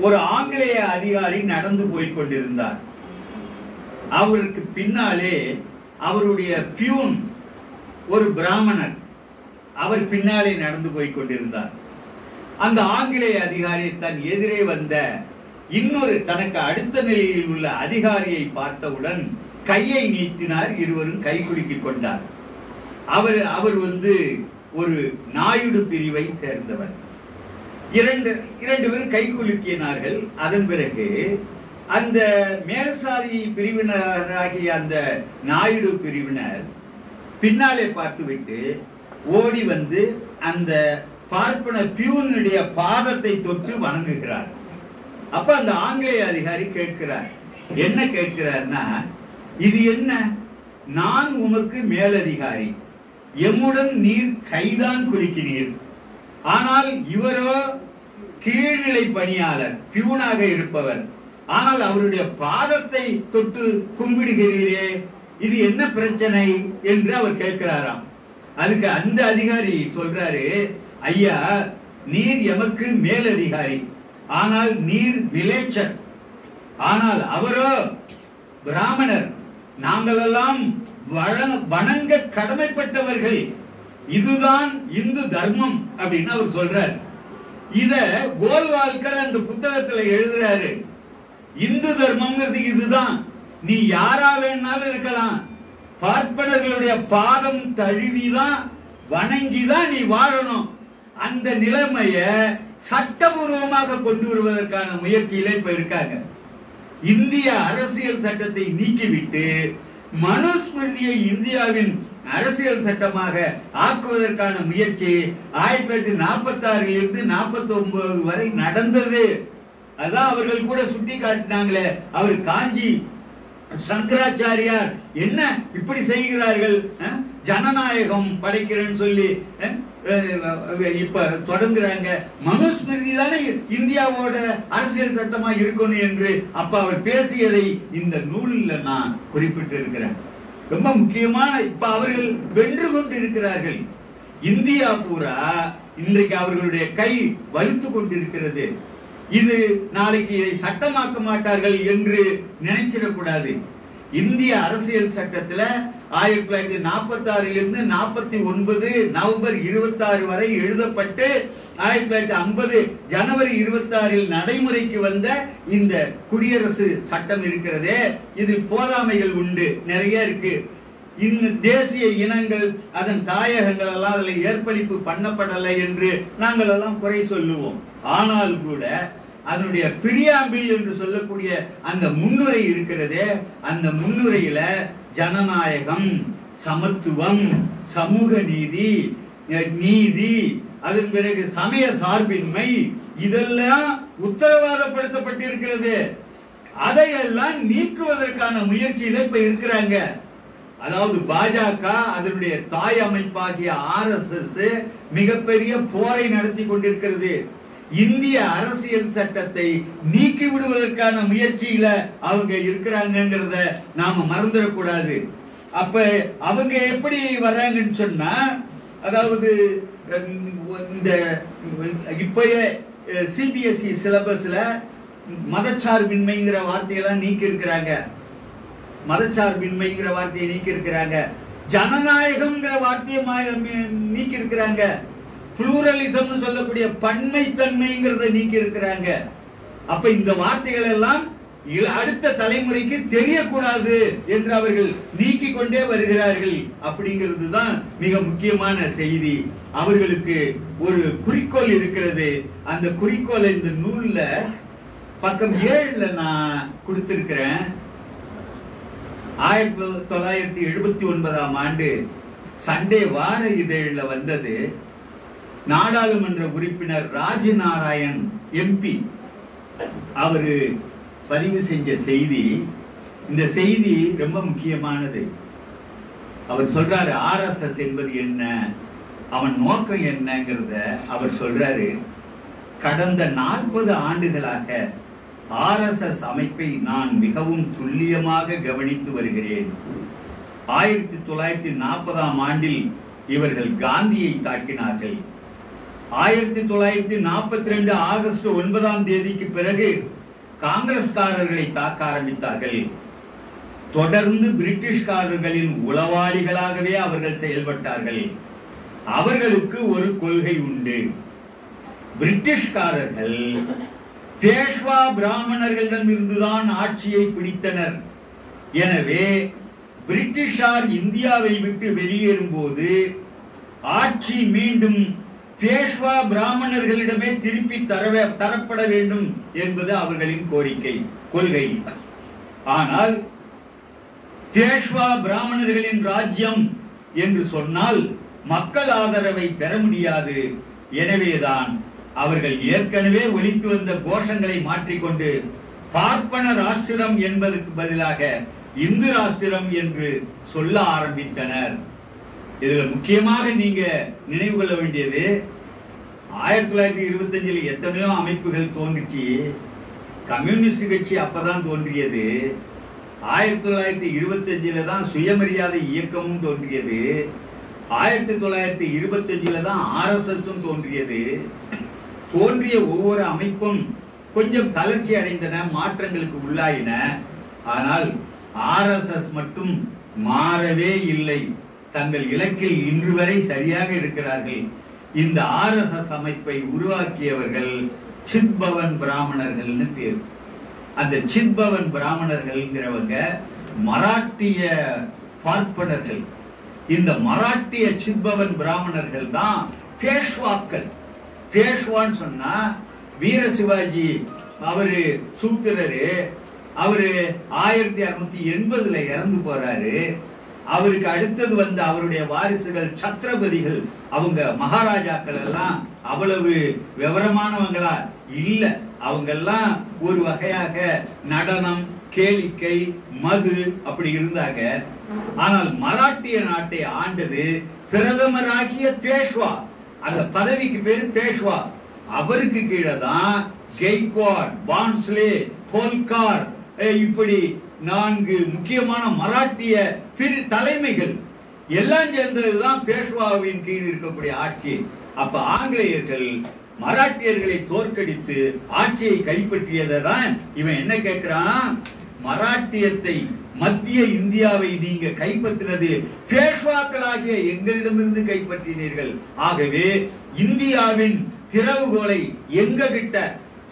ஒரு ஆங்கிலேய அதிகாரி நடந்து போய் கொண்டிருந்தார். அவருக்கு பின்னாலே அவருடைய பியூன் ஒரு பிராமணர், அவர் பின்னாலே நடந்து போய் கொண்டிருந்தார். அந்த ஆங்கிலேய அதிகாரி தன் எதிரே வந்த இன்னொரு தனக்கு அடுத்த நிலையில் உள்ள அதிகாரியை பார்த்தவுடன் கையை நீட்டினார். இருவரும் கை குலுக்கிக் கொண்டார். அவர் ஒரு நாயுடு பிரிவை சேர்ந்தவர். இரண்டு பேரும் கை குலுக்கினார்கள். அதன் பிறகு அந்த மேல்சாரி பிரிவினராகிய அந்த நாயுடு பிரிவினர் பின்னாலே பார்த்துவிட்டு ஓடி வந்து அந்த பார்ப்பன பியூனுடைய பாதத்தை தொட்டு வணங்குகிறார். அப்ப அந்த ஆங்கிலேய அதிகாரி கேட்கிறார். என்ன கேட்கிறார்னா, இது என்ன? நான் உமக்கு மேலதிகாரி, எம்முடன் நீர் கைதான் குலுக்கினீர். ஆனால் இவரோ கீழ்நிலை பணியாளர், பியூனாக இருப்பவர். ஆனால் அவருடைய பாதத்தை தொட்டு கும்பிடுகிறீரே, இது என்ன பிரச்சனை என்று அவர் கேட்கிறாராம். அதுக்கு அந்த அதிகாரி சொல்றாரு, ஐயா, நீர் எமக்கு மேலதிகாரி, ஆனால் நீர் விலேச்சர். ஆனால் அவரோ பிராமணர். நாங்கள் எல்லாம் வணங்க கடமைப்பட்டவர்கள். இதுதான் இந்து தர்மம் அப்படின்னு அவர் சொல்றார். இத கோல்வால்கர் அந்த புத்தகத்துல எழுதுறாரு. இந்து தர்மம்ங்கிறது இதுதான். நீ யாரா வேணாலும் இருக்கலாம், பார்ப்பனர்களுடைய பாதம் தழுவிதான் வணங்கிதான் நீ வாழணும். அந்த நிலைமைய சட்டபூர்வமாக கொண்டு வருவதற்கான முயற்சியில இப்ப இருக்காங்க. இந்திய அரசியல் சட்டத்தை நீக்கிவிட்டு மனுஸ்மிருதியை இந்தியாவின் அரசியல் சட்டமாக ஆக்குவதற்கான முயற்சி 1946 இருந்து 49 வரை நடந்தது. அதான் அவர்கள் கூட சுட்டி காட்டினாங்களே. அவர் காஞ்சி சங்கராச்சாரியார் என்ன இப்படி செய்கிறார்கள், ஜனநாயகம் படைக்கிறேன்னு சொல்லி இப்ப தொடங்குறாங்க. மனுஸ்மிருதி தானே இந்தியாவோட அரசியல் சட்டமா இருக்கணும் என்று அப்ப அவர் பேசியதை இந்த நூலில் நான் குறிப்பிட்டு இருக்கிறேன். ரொம்ப முக்கியமான, இப்ப அவர்கள் வென்று கொண்டு இருக்கிறார்கள். இந்தியா பூரா இன்றைக்கு அவர்களுடைய கை வலுத்து கொண்டிருக்கிறது. இது நாளைக்கு சட்டமாக்க மாட்டார்கள் என்று நினைச்சிடக்கூடாது. இந்திய அரசியல் சட்டத்துல 1946 இருந்து 49 நவம்பர் 26 வரை எழுதப்பட்டு 1950 ஜனவரி 26 நடைமுறைக்கு வந்த இந்த குடியரசு சட்டம் இருக்கிறதே, இதில் போதாமைகள் உண்டு, நிறைய இருக்கு. இன்னும் தேசிய இனங்கள், அதன் தாயகங்கள் எல்லாம் அதில் ஏற்பளிப்பு பண்ணப்படலை என்று நாங்கள் எல்லாம் குறை சொல்லுவோம். ஆனால் கூட அதனுடைய பிரியாம்பிள் என்று சொல்லக்கூடிய அந்த முன்னுரை இருக்கிறதே, அந்த முன்னுரையில ஜனநாயகம், சமத்துவம், சமூக நீதி, நீதி, அதன் பிறகு சமய சார்பின்மை, இதெல்லாம் உத்தரவாதப்படுத்தப்பட்டிருக்கிறது. அதையெல்லாம் நீக்குவதற்கான முயற்சியில இப்ப இருக்கிறாங்க. அதாவது பாஜக அதனுடைய தாய் அமைப்பாகிய RSS மிகப்பெரிய போரை நடத்தி கொண்டிருக்கிறது. இந்திய அரசியல் சட்டத்தை நீக்கி விடுவதற்கான முயற்சியில அவங்க இருக்கிறாங்கிறத நாம மறந்துடக்கூடாது. அப்ப அவங்க எப்படி வர்றாங்கன்னு சொன்னா, அதாவது இந்த இப்பயே CBSE சிலபஸ்ல மதச்சார்பின்மைங்கிற வார்த்தையெல்லாம் நீக்கி இருக்கிறாங்க. மதச்சார்பின்மைங்கிற வார்த்தையை நீக்கி இருக்கிறாங்க. ஜனநாயகம்ங்கிற வார்த்தையை நீக்கி இருக்கிறாங்க. புளூரலிசம் சொல்லக்கூடிய பன்மைத்தன்மைங்கிறத நீக்கி இருக்கிறாங்க. அப்ப இந்த வார்த்தைகள் எல்லாம் அடுத்த தலைமுறைக்கு தெரியக்கூடாது என்று அவர்கள் நீக்கி கொண்டே வருகிறார்கள். அப்படிங்கிறது தான் மிக முக்கியமான செய்தி. அவர்களுக்கு ஒரு குறிக்கோள் இருக்கிறது. அந்த குறிக்கோளை இந்த நூல்ல பக்கம் 7 நான் கொடுத்திருக்கிறேன். 1979ஆம் ஆண்டு சண்டே வார இதழில் வந்தது. நாடாளுமன்ற உறுப்பினர் ராஜநாராயண் MP அவரு பதிவு செஞ்ச செய்தி. இந்த செய்தி ரொம்ப முக்கியமானது. அவர் சொல்றாரு, RSS என்பது என்ன, அவன் நோக்கம் என்னங்கிறத அவர் சொல்றாரு. கடந்த 40 ஆண்டுகளாக RSS அமைப்பை நான் மிகவும் துல்லியமாக கவனித்து வருகிறேன். 1940ஆம் ஆண்டில் இவர்கள் காந்தியை தாக்கினார்கள். 1942 ஆகஸ்ட் 9ஆம் தேதிக்கு பிறகு காங்கிரஸ்காரர்களை தாக்க ஆரம்பித்தார்கள். தொடர்ந்து பிரிட்டிஷ்காரர்களின் உளவாளிகளாகவே அவர்கள் செயல்பட்டார்கள். அவர்களுக்கு ஒரு கொள்கை உண்டு. பிரிட்டிஷ்காரர்கள் பேஷ்வா பிராமணர்களிடம் இருந்துதான் ஆட்சியை பிடித்தனர். எனவே பிரிட்டிஷார் இந்தியாவை விட்டு வெளியேறும் போது ஆட்சி மீண்டும் பேஷ்வா பிராமணர்களிடமே திருப்பி தரப்பட வேண்டும் என்பது அவர்களின் கொள்கை. ஆனால் பேஷ்வா பிராமணர்களின் ராஜ்யம் என்று சொன்னால் மக்கள் ஆதரவை பெற முடியாது. எனவேதான் அவர்கள் ஏற்கனவே ஒலித்து வந்த கோஷங்களை மாற்றிக்கொண்டு பார்ப்பன ராஷ்டிரம் என்பதற்கு பதிலாக இந்து ராஷ்டிரம் என்று சொல்ல ஆரம்பித்தனர். இதுல முக்கியமாக நீங்க நினைவு கொள்ள வேண்டியது, 1925 எத்தனையோ அமைப்புகள் தோன்றிச்சு. கம்யூனிஸ்ட் கட்சி அப்பதான் தோன்றியது. 1925 தான் சுயமரியாதை இயக்கமும் தோன்றியது. 1925 தான் RSSம் தோன்றியது. தோன்றிய ஒவ்வொரு அமைப்பும் கொஞ்சம் தளர்ச்சி அடைந்தன, மாற்றங்களுக்கு உள்ளாயின. ஆனால் RSS மட்டும் மாறவே இல்லை. தங்கள் இலக்கில் இன்று வரை சரியாக இருக்கிறார்கள். இந்த RSS அமைப்பை உருவாக்கியவர்கள் சித்பவன் பிராமணர்கள்னு பேர். அந்த சித்பவன் பிராமணர்கள்ங்கிறவங்க மராட்டிய பார்ப்பனர்கள். இந்த மராட்டிய சித்பவன் பிராமணர்கள் தான் பேஷ்வாக்கள். பேஷ்வான்னு சொன்னா வீர சிவாஜி அவரு சூத்திரரு. அவரு 1680 இறந்து போறாரு. அவருக்கு அடுத்தது வந்த அவருடைய வாரிசுகள் சத்ரபதிகள், அவங்க மகாராஜாக்கள் எல்லாம் அவ்வளவு விவரமானவங்களா இல்ல. அவங்க எல்லாம் ஒரு வகையாக நடனம், கேளிக்கை, மது அப்படி இருந்தாங்க. ஆனால் மராட்டிய நாட்டை ஆண்டது பிரதமராகிய பேஷ்வா. அந்த பதவிக்கு பேர் பேஷ்வா. அவருக்கு கீழே தான் கெய்க்வாட், பான்ஸ்லே, ஹோல்கார், இப்படி 4 முக்கியமான மராட்டிய தலைமைகள் எல்லாம் சேர்ந்ததுதான் பேஷ்வாவின் கீழ் இருக்கக்கூடிய ஆட்சி. அப்ப ஆங்கிலேயர்கள் மராட்டியர்களை தோற்கடித்து ஆட்சியை கைப்பற்றியதை தான் இவன் என்ன கேட்கிறான், மராட்டியத்தை, மத்திய இந்தியாவை நீங்க கைப்பற்றினது பேஷ்வாக்களாகிய எங்களிடமிருந்து கைப்பற்றினீர்கள். ஆகவே இந்தியாவின் திறவுகோலை எங்க கிட்ட,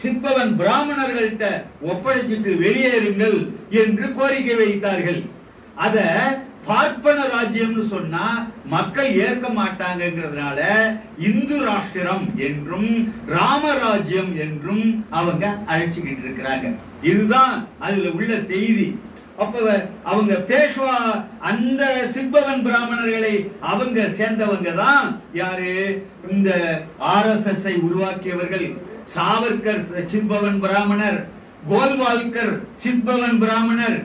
சித்பவன் பிராமணர்கள்ட்ட ஒப்படைச்சிட்டு வெளியேறுங்கள் என்று கோரிக்கை வைத்தார்கள். அத பார்ப்பன ராஜ்யம்னு சொன்னா மக்கள் ஏற்க மாட்டாங்கிறதுனால இந்து ராஷ்டிரம் என்றும் ராமராஜ்யம் என்றும் அவங்க அழைச்சுக்கிட்டு இருக்கிறாங்க. இதுதான் அதுல உள்ள செய்தி. அப்ப அவங்க பேஷ்வா அந்த சித்பவன் பிராமணர்களை அவங்க சேர்ந்தவங்க தான் யாரு, இந்த RSS உருவாக்கியவர்கள். சாவர்கர் சித்பவன் பிராமணர், கோல்வால்கர் சித்பவன் பிராமணர்,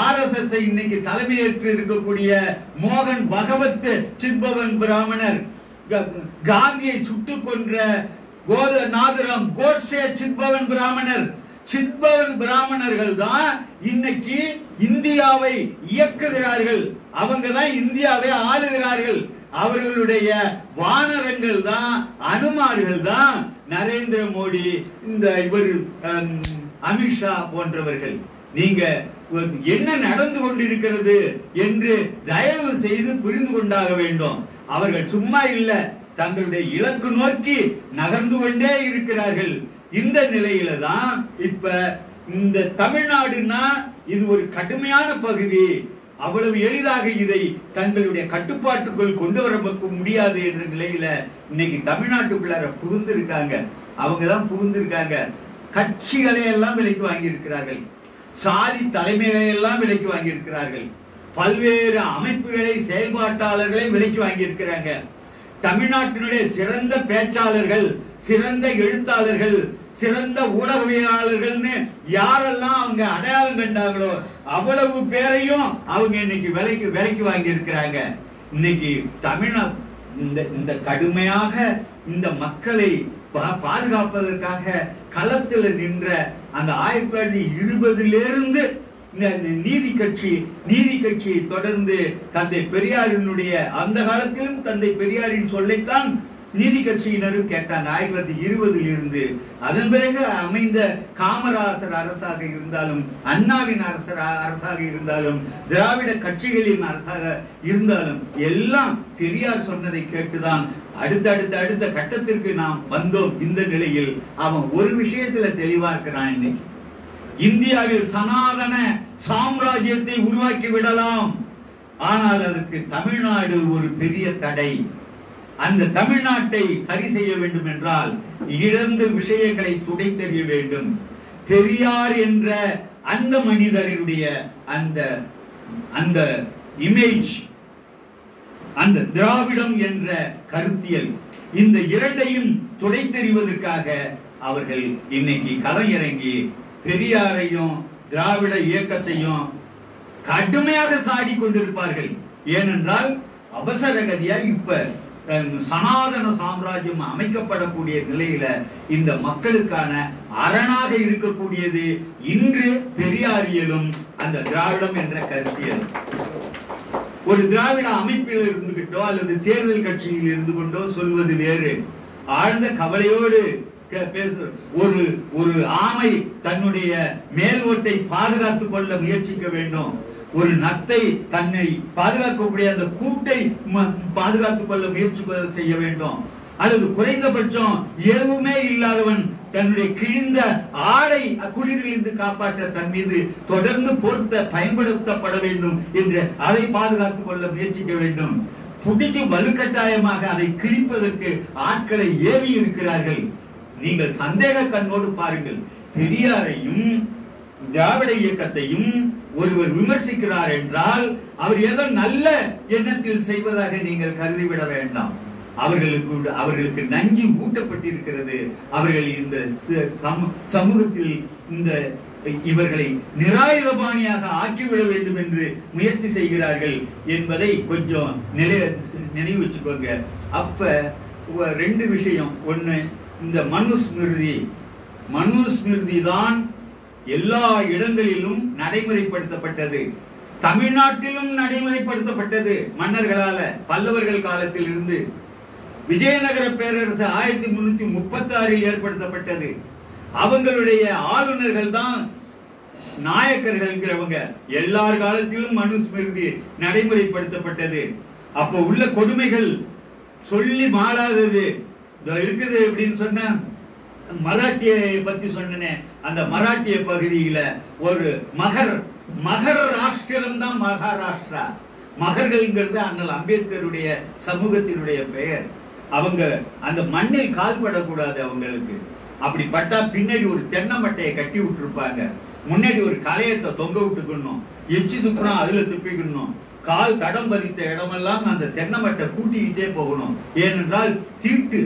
RSS இன்னைக்கு தலைமையேற்று இருக்கக்கூடிய மோகன் பகவத் சித்பவன் பிராமணர், காந்தியை சுட்டுக் கொன்ற நாதுராம் கோட்சே சித்பவன் பிராமணர். சித்பவன் பிராமணர்கள் தான் இன்னைக்கு இந்தியாவை இயக்குகிறார்கள். அவங்க தான் இந்தியாவை ஆளுகிறார்கள். அவர்களுடைய வானரங்கள் தான், அனுமார்கள் தான் நரேந்திர மோடி, இந்த இவர் அமித்ஷா போன்றவர்கள். நீங்க என்ன நடந்து கொண்டிருக்கிறது என்று தயவு செய்து புரிந்து கொண்டாக வேண்டும். அவர்கள் சும்மா இல்ல, தங்களுடைய இலக்கு நோக்கி நகர்ந்து கொண்டே இருக்கிறார்கள். இந்த நிலையில தான் இப்ப இந்த தமிழ்நாடுனா இது ஒரு கடுமையான பகுதி. அவ்வளவு எளிதாக இதை தங்களுடைய கட்டுப்பாட்டுக்குள் கொண்டு வர முடியாது என்ற நிலையில இன்னைக்கு தமிழ்நாட்டுக்குள்ளார புகுந்திருக்காங்க. அவங்கதான் புகுந்திருக்காங்க. கட்சிகளை எல்லாம் விலைக்கு வாங்கி இருக்கிறார்கள். சாதி தலைமைகளை எல்லாம் விலைக்கு வாங்கி இருக்கிறார்கள். பல்வேறு அமைப்புகளை, செயல்பாட்டாளர்களை விலைக்கு வாங்கி இருக்கிறாங்க. தமிழ்நாட்டினுடைய சிறந்த பேச்சாளர்கள், சிறந்த எழுத்தாளர்கள், சிறந்த ஊடகவியலாளர்கள்னு யாரெல்லாம் அவங்க அடையாளம் கண்டாங்களோ அவ்வளவு பேரையும் அவங்க இன்னைக்கு விலைக்கு வாங்கி இருக்கிறாங்க. இன்னைக்கு தமிழ்நாடு இந்த கடுமையாக இந்த மக்களை பாதுகாப்பதற்காக களத்தில் நின்ற அந்த 1920 நீதி கட்சியை தொடர்ந்து தந்தை பெரியாரினுடைய, அந்த காலத்திலும் தந்தை பெரியாரின் சொல்லைத்தான் நீதி கட்சியினரும் கேட்டாங்க 1920 இருந்து. அதன் பிறகு அமைந்த காமராசர் அரசாக இருந்தாலும், அண்ணாவின் அரசாக இருந்தாலும், திராவிட கட்சிகளின் அரசாக இருந்தாலும் எல்லாம் பெரியார் சொன்னதை கேட்டுதான் அடுத்த கட்டத்திற்கு நாம் வந்தோம். இந்த நிலையில் அவன் ஒரு விஷயத்துல தெளிவா இருக்கிறான். இன்னைக்கு இந்தியாவில் சனாதன சாம்ராஜ்யத்தை உருவாக்கி விடலாம், ஆனால் அதற்கு தமிழ்நாடு ஒரு பெரிய தடை. அந்த தமிழ்நாட்டை சரி செய்ய வேண்டும் என்றால் இழந்த விஷயங்களை துடைத்தெறிய வேண்டும். பெரியார் என்ற அந்த மனிதருடைய அந்த இமேஜ், அந்த திராவிடம் என்ற கருத்தியல், இந்த இரண்டையும் துடைத்தெறிவதற்காக அவர்கள் இன்னைக்கு களமிறங்கி பெரியாரையும் திராவிட இயக்கத்தையும் கடுமையாக சாடி கொண்டிருப்பார்கள். ஏனென்றால் அவசர கதியா இப்ப சனாதன சாம்ராஜ்யம் அமைக்கப்படக்கூடிய நிலையில இந்த மக்களுக்கான அரணாக இருக்கக்கூடியது இன்று பெரியாரியலும் அந்த திராவிடம் என்ற கருத்தியல். ஒரு திராவிட அமைப்பில் இருந்துகிட்டோ அல்லது தேர்தல் கட்சியில் இருந்து கொண்டோ சொல்வது வேறு. ஆழ்ந்த கவலையோடு ஒரு ஆமை தன்னுடைய மேல் ஓட்டை பாதுகாத்துக் கொள்ள முயற்சிக்க வேண்டும். ஒரு நத்தை தன்னை பாதுகாக்கக்கூடிய அந்த கூட்டை பாதுகாத்துக் கொள்ள முயற்சி செய்ய வேண்டும். அல்லது குறைந்தபட்சம் எதுவுமே இல்லாதவன் தன்னுடைய கிழிந்த ஆடை குளிரிலிருந்து காப்பாற்ற தன் மீது தொடர்ந்து பயன்படுத்தப்பட வேண்டும் என்று அதை பாதுகாத்துக் கொள்ள முயற்சிக்க வேண்டும். புடிச்சு வலுக்கட்டாயமாக அதை கிழிப்பதற்கு ஆட்களை ஏவி இருக்கிறார்கள். நீங்கள் சந்தேக கண்ணோடு பாருங்கள். பெரியாரையும் திராவிட இயக்கத்தையும் ஒருவர் விமர்சிக்கிறார் என்றால் அவர் ஏதோ நல்ல எண்ணத்தில் செய்வதாக நீங்கள் கருதிவிட வேண்டாம். அவர்களுக்கு நஞ்சு ஊட்டப்பட்டிருக்கிறது. அவர்கள் இந்த சமூகத்தில் இவர்களை நிராயுதபாணியாக ஆக்கிவிட வேண்டும் என்று முயற்சி செய்கிறார்கள் என்பதை கொஞ்சம் நினைவு வச்சுக்கோங்க. அப்ப ரெண்டு விஷயம். ஒண்ணு, இந்த மனுஸ்மிருதி தான் எல்லா இடங்களிலும் நடைமுறைப்படுத்தப்பட்டது. தமிழ்நாட்டிலும் நடைமுறைப்படுத்தப்பட்டது மன்னர்களால. பல்லவர்கள் காலத்தில் இருந்து விஜயநகர பேரரசு 1336 ஏற்படுத்தப்பட்டது. அவங்களுடைய ஆளுநர்கள் தான் நாயக்கர்கள்ங்கிறவங்க. எல்லார் காலத்திலும் மனுஸ்மிருதி நடைமுறைப்படுத்தப்பட்டது. அப்போ உள்ள கொடுமைகள் சொல்லி மாறாதது இருக்குது. அப்படின்னு சொன்ன மராட்டியை பத்தி சொன்னேன். அந்த மராட்டிய பகுதியில ஒரு மகர் ராஷ்டிரம் தான் மகாராஷ்டிரா. மகர்கள்ங்கிறது அண்ணல் அம்பேத்கருடைய சமூகத்தினுடைய பெயர். அவங்க அந்த மண்ணில் கால்படக்கூடாது. அவங்களுக்கு அப்படி பட்டா பின்னாடி ஒரு தென்னை மட்டையை கட்டி விட்டுருப்பாங்க. முன்னாடி ஒரு கலையத்தை தொங்க விட்டுக்கணும். எச்சு துப்புனா அதுல துப்பிக்கணும். கால் தடம் பதித்த இடமெல்லாம் அந்த தென்னை மட்டை கூட்டிக்கிட்டே போகணும். ஏனென்றால் தீட்டு.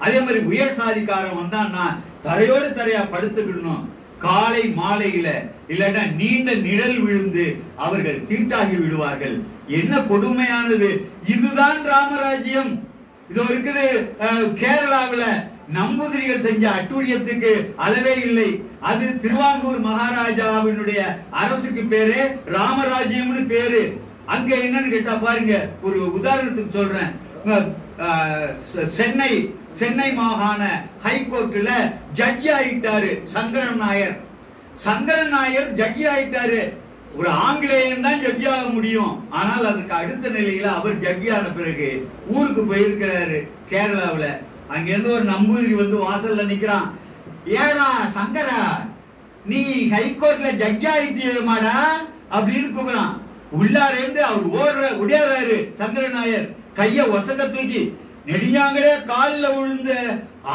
அதே மாதிரி உயர் சாதிக்காரன் வந்தான்னா தரையோடு தரையா படுத்துக்கணும். காலை மாலையில இல்லைன்னா நீண்ட நிழல் விழுந்து அவர்கள் தீட்டாகி விடுவார்கள். என்ன கொடுமையானது! இதுதான் ராமராஜ்யம். இது இருக்குது கேரளாவில் நம்பூதிரிகள் செஞ்ச அட்டூழியத்துக்கு அளவே இல்லை. அது திருவாங்கூர் மகாராஜாவினுடைய அரசுக்கு பேரு ராமராஜ்யம்னு பேரு. அங்க என்னன்னு கேட்டா பாருங்க, ஒரு உதாரணத்துக்கு சொல்றேன். சென்னை மாகாண ஹைகோர்ட்ல ஜட்ஜி ஆயிட்டாரு சங்கரன் நாயர் ஜட்ஜி ஆயிட்டாரு. ஒரு ஆங்கிலேயன் தான் ஜட்ஜி ஆக முடியும். ஆனால் அதுக்கு அடுத்த நிலையில அவர் ஜட்ஜி ஆன பிறகு ஊருக்கு போயிருக்கிறாரு கேரளாவுல. அங்க இருந்து ஒரு நம்பூதிரி வந்து வாசல்ல நிக்கிறான். ஏடா சங்கரா, நீ ஹைகோர்ட்ல ஜட்ஜி ஆயிட்டியமாடா அப்படின்னு கூப்பிடுறான். உள்ளார இருந்து அவர் உடையாரு சங்கரன் நாயர். கைய ஒசக்க தூக்கி நெடுஞ்சாங்களே காலில் விழுந்து,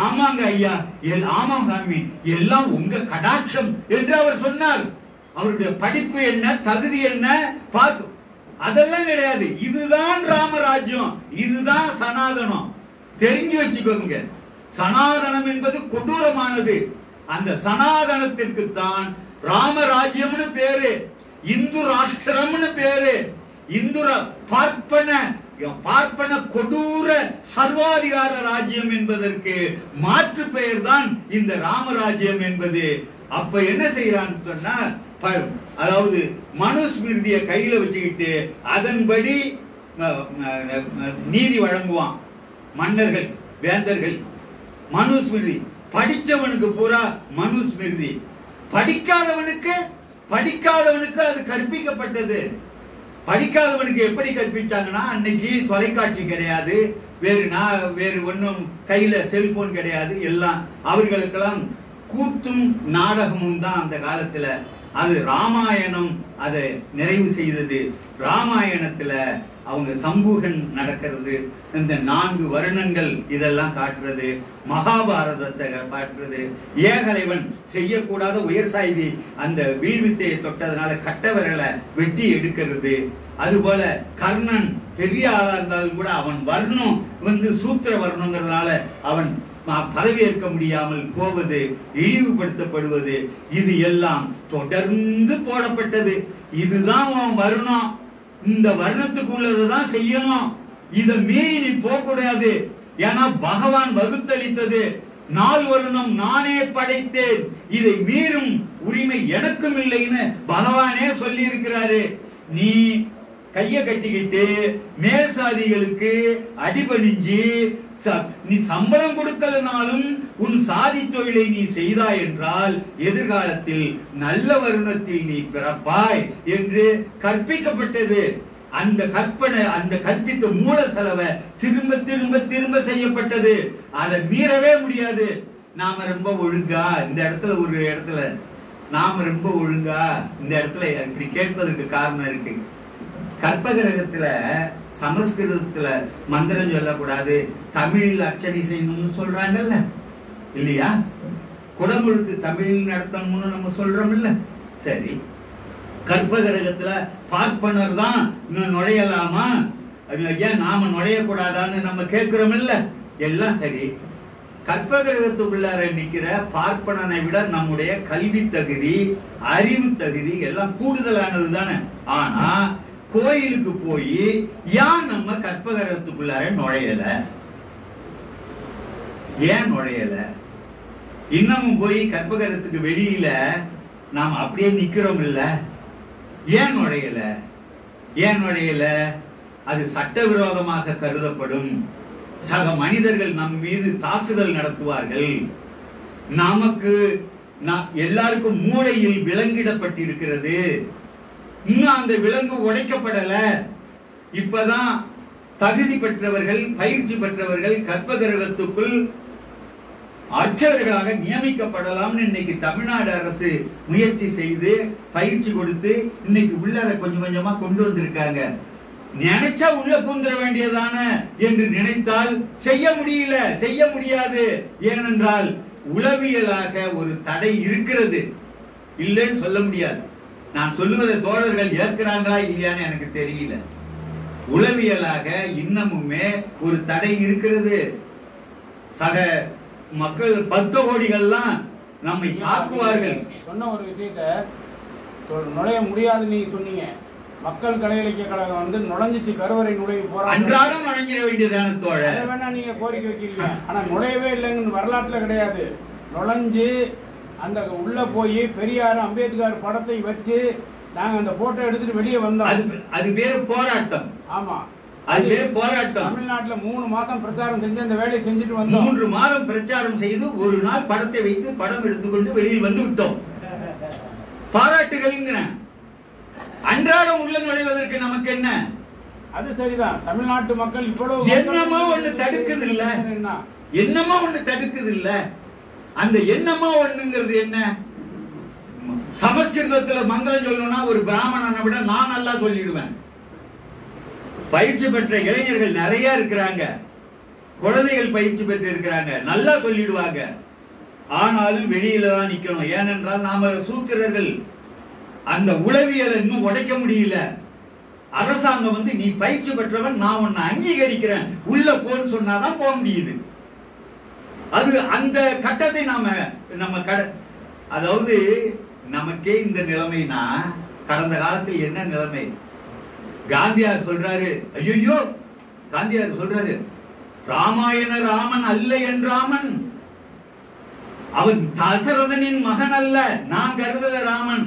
ஆமாங்க ஐயா, ஆமாம் சாமி, எல்லாம் உங்க கடாட்சம் என்று அவர் சொன்னார். அவருடைய படிப்பு என்ன, தகுதி என்ன பார்க்கும், அதெல்லாம் கிடையாது. இதுதான் ராமராஜ்யம், இதுதான் சனாதனம். தெரிஞ்சு வச்சுக்கோங்க. சனாதனம் என்பது கொடூரமானது. அந்த சனாதனத்திற்கு தான் ராமராஜ்யம்னு பேரு, இந்து ராஷ்டிரம்னு பேரு. இந்து பார்ப்பன கொடூர சர்வாதிகார ராஜ்யம் என்பதற்கு மாற்று பெயர் தான் இந்த ராமராஜ்யம் என்பது. அப்ப என்ன செய்யறான்னு சொன்னா, அதாவது மனுஸ்மிருதியை கையில வச்சுக்கிட்டு அதன்படி நீதி வழங்குவான். மன்னர்கள் வேந்தர்கள். மனுஸ்மிருதி படிச்சவனுக்கு பூரா மனுஸ்மிருதி, படிக்காதவனுக்கு அது கற்பிக்கப்பட்டது. படிக்காதவனுக்கு எப்படி கற்பிச்சாங்கன்னா, அன்னைக்கு தொலைக்காட்சி கிடையாது, வேறு ஒன்றும் கையில செல்போன் கிடையாது, எல்லாம் அவர்களுக்கெல்லாம் கூத்தும் நாடகமும் தான் அந்த காலத்துல. அது ராமாயணம் அதை நிறைவு செய்தது. ராமாயணத்துல அவங்க சம்பூகன் நடக்கிறது, இந்த 4 வருணங்கள் இதெல்லாம் காட்டுறது, மகாபாரதத்தை காட்டுறது, ஏகலைவன் செய்யக்கூடாத உயர் சாய்தி அந்த வீழ்வித்தையை தொட்டதுனால கட்டவர்களை வெட்டி எடுக்கிறது. அதுபோல கர்ணன் பெரிய ஆளா இருந்தாலும் கூட அவன் வர்ணம் சூத்திர வர்ணங்கிறதுனால அவன் பதவி ஏற்க முடியாமல் போவது, இழிவுபடுத்தப்படுவது, இது எல்லாம் தொடர்ந்து போடப்பட்டது. இதுதான் வருணம், இந்த வருணத்துக்குள்ளதான் செய்யணும், இதை மீறி நீ போக கூடாது. ஏன்னா பகவான் வகுத்தளித்தது, 4 வருணம் நானே படைத்தேன், இதை மீறும் உரிமை எனக்கும் இல்லைன்னு பகவானே சொல்லி இருக்கிறாரு. நீ கைய கட்டிக்கிட்டு மேல் சாதிகளுக்கு அடிபணிஞ்சு நீ சம்பளம் கொடுக்கலனாலும் உன் சாதி தொழிலை நீ செய்தாய் என்றால் எதிர்காலத்தில் நல்ல வருணத்தில் நீ பிறப்பாய் என்று கற்பிக்கப்பட்டது. அந்த கற்பனை, அந்த கற்பித்த மூல செலவை திரும்ப திரும்ப திரும்ப செய்யப்பட்டது. அதை மீறவே முடியாது. நாம ரொம்ப ஒழுங்கா இந்த இடத்துல நாம ரொம்ப ஒழுங்கா இந்த இடத்துல இப்படி கேட்பதற்கு காரணம் இருக்கு. கற்பகிரகத்துல சமஸ்கிருதத்துல மந்திரம் சொல்லக்கூடாது, தமிழில் அர்ச்சனை செய்யணும்னு சொல்றாங்கல்ல இல்லையா? குடமுழுக்கு தமிழில் நடத்தணும்னு நம்ம சொல்றோம் இல்ல? சரி, கற்பகிரகத்துல பார்ப்பனர் தான் நுழையலாமா, ஏன் நாம நுழையக்கூடாதான்னு நம்ம கேட்கிறோம் இல்ல? எல்லாம் சரி. கற்பகிரகத்துக்குள்ளார நிக்கிற பார்ப்பனனை விட நம்முடைய கல்வி தகுதி, அறிவு தகுதி எல்லாம் கூடுதலானது தானே. ஆனா கோயிலுக்கு போய் ஏன் நம்ம கற்பகிரகத்துக்குள்ளார நுழையல? ஏன் நுழையல? இன்னமும் போய் கற்பகிரகத்துக்கு வெளியில நாம் அப்படியே நிக்கிறோம் இல்ல? ஏன் நுழையல? ஏன் நுழையல? அது சட்டவிரோதமாக கருதப்படும். சக மனிதர்கள் நம் மீது தாக்குதல் நடத்துவார்கள். நமக்கு எல்லாருக்கும் மூளையில் விலங்கிடப்பட்டிருக்கிறது. இன்னும் அந்த விலங்கு உடைக்கப்படல. இப்பதான் தகுதி பெற்றவர்கள், பயிற்சி பெற்றவர்கள் கற்பகிரகத்துக்குள் அர்ச்சகர்களாக நியமிக்கப்படலாம்னு இன்னைக்கு தமிழ்நாடு அரசு முயற்சி செய்து பயிற்சி கொடுத்து இன்னைக்கு உள்ளார கொஞ்சம் கொஞ்சமா கொண்டு வந்திருக்காங்க. நினைச்சா உள்ள பூந்துட வேண்டியதான என்று நினைத்தால் செய்ய முடியாது. ஏனென்றால் உளவியலாக ஒரு தடை இருக்கிறது, இல்லைன்னு சொல்ல முடியாது. நான் சொல்லுவதை தோழர்கள் ஏற்கிறாங்களா இல்லையான்னு எனக்கு தெரியல. உளவியலாக இன்னமுமே ஒரு தடை இருக்கிறது. சக மக்கள் 10 கோடிகள்லாம் நம்மை தாக்குவார்கள். சொன்ன ஒரு விஷயத்தை நுழைய முடியாது நீ சொன்னீங்க. மக்கள் கலை இலக்கிய கழகம் நுழைஞ்சிச்சு, கருவறை நுழைவு போறாங்க, அன்றாடம் நுழைஞ்சிட வேண்டியதான தோழர். அதை வேணா நீங்க கோரிக்கை வைக்கிறீங்க, ஆனா நுழையவே இல்லைங்கன்னு வரலாற்றுல கிடையாது. நுழைஞ்சு அந்த உள்ள போய் பெரியார் அம்பேத்கர் படத்தை வச்சு நாங்க அந்த போட்டோ எடுத்துட்டு வெளியே வந்தோம். அது பேரு போராட்டம். ஆமா, அது பேரு போராட்டம். தமிழ்நாட்டுல 3 மாதம் பிரச்சாரம் செஞ்சு அந்த வேலையை செஞ்சுட்டு வந்தோம். 3 மாதம் பிரச்சாரம் செய்து ஒரு நாள் படத்தை வைத்து படம் எடுத்துக்கொண்டு வெளியில் வந்து விட்டோம். பாராட்டுகள். அன்றாடம் உள்ள நுழைவதற்கு நமக்கு என்ன? அது சரிதான். தமிழ்நாட்டு மக்கள் இவ்வளவு என்னமோ ஒண்ணு தடுக்குது இல்ல, என்னமோ ஒண்ணு தடுக்குது இல்ல. அந்த என்னமோ ஒண்ணுங்கிறது என்ன? சமஸ்கிருதத்துல மந்திரம் சொல்லணும்னா ஒரு பிராமணனை விட நான் நல்லா சொல்லிடுவேன். பயிற்சி பெற்ற இளைஞர்கள் நிறைய இருக்கிறாங்க, குழந்தைகள் பயிற்சி பெற்று இருக்கிறாங்க, நல்லா சொல்லிடுவாங்க. ஆனாலும் வெளியில தான் நிக்கணும். ஏனென்றால் நாம சூத்திரர்கள். அந்த உளவியலை இன்னும் உடைக்க முடியல. அரசாங்கம் நீ பயிற்சி பெற்றவன், நான் உன்னை அங்கீகரிக்கிறேன், உள்ள போன்னு சொன்னாதான் போக முடியுது. அது அந்த கட்டத்தை நம்ம அதாவது நமக்கே இந்த நிலைமைனா கடந்த காலத்தில் என்ன நிலைமை? காந்தியார் சொல்றாரு, ஐயோ காந்தியார் சொல்றாரு, ராமாயண ராமன் அல்ல என்றாமன், அவன் தசரதனின் மகன் அல்ல, நான் கருதல ராமன்,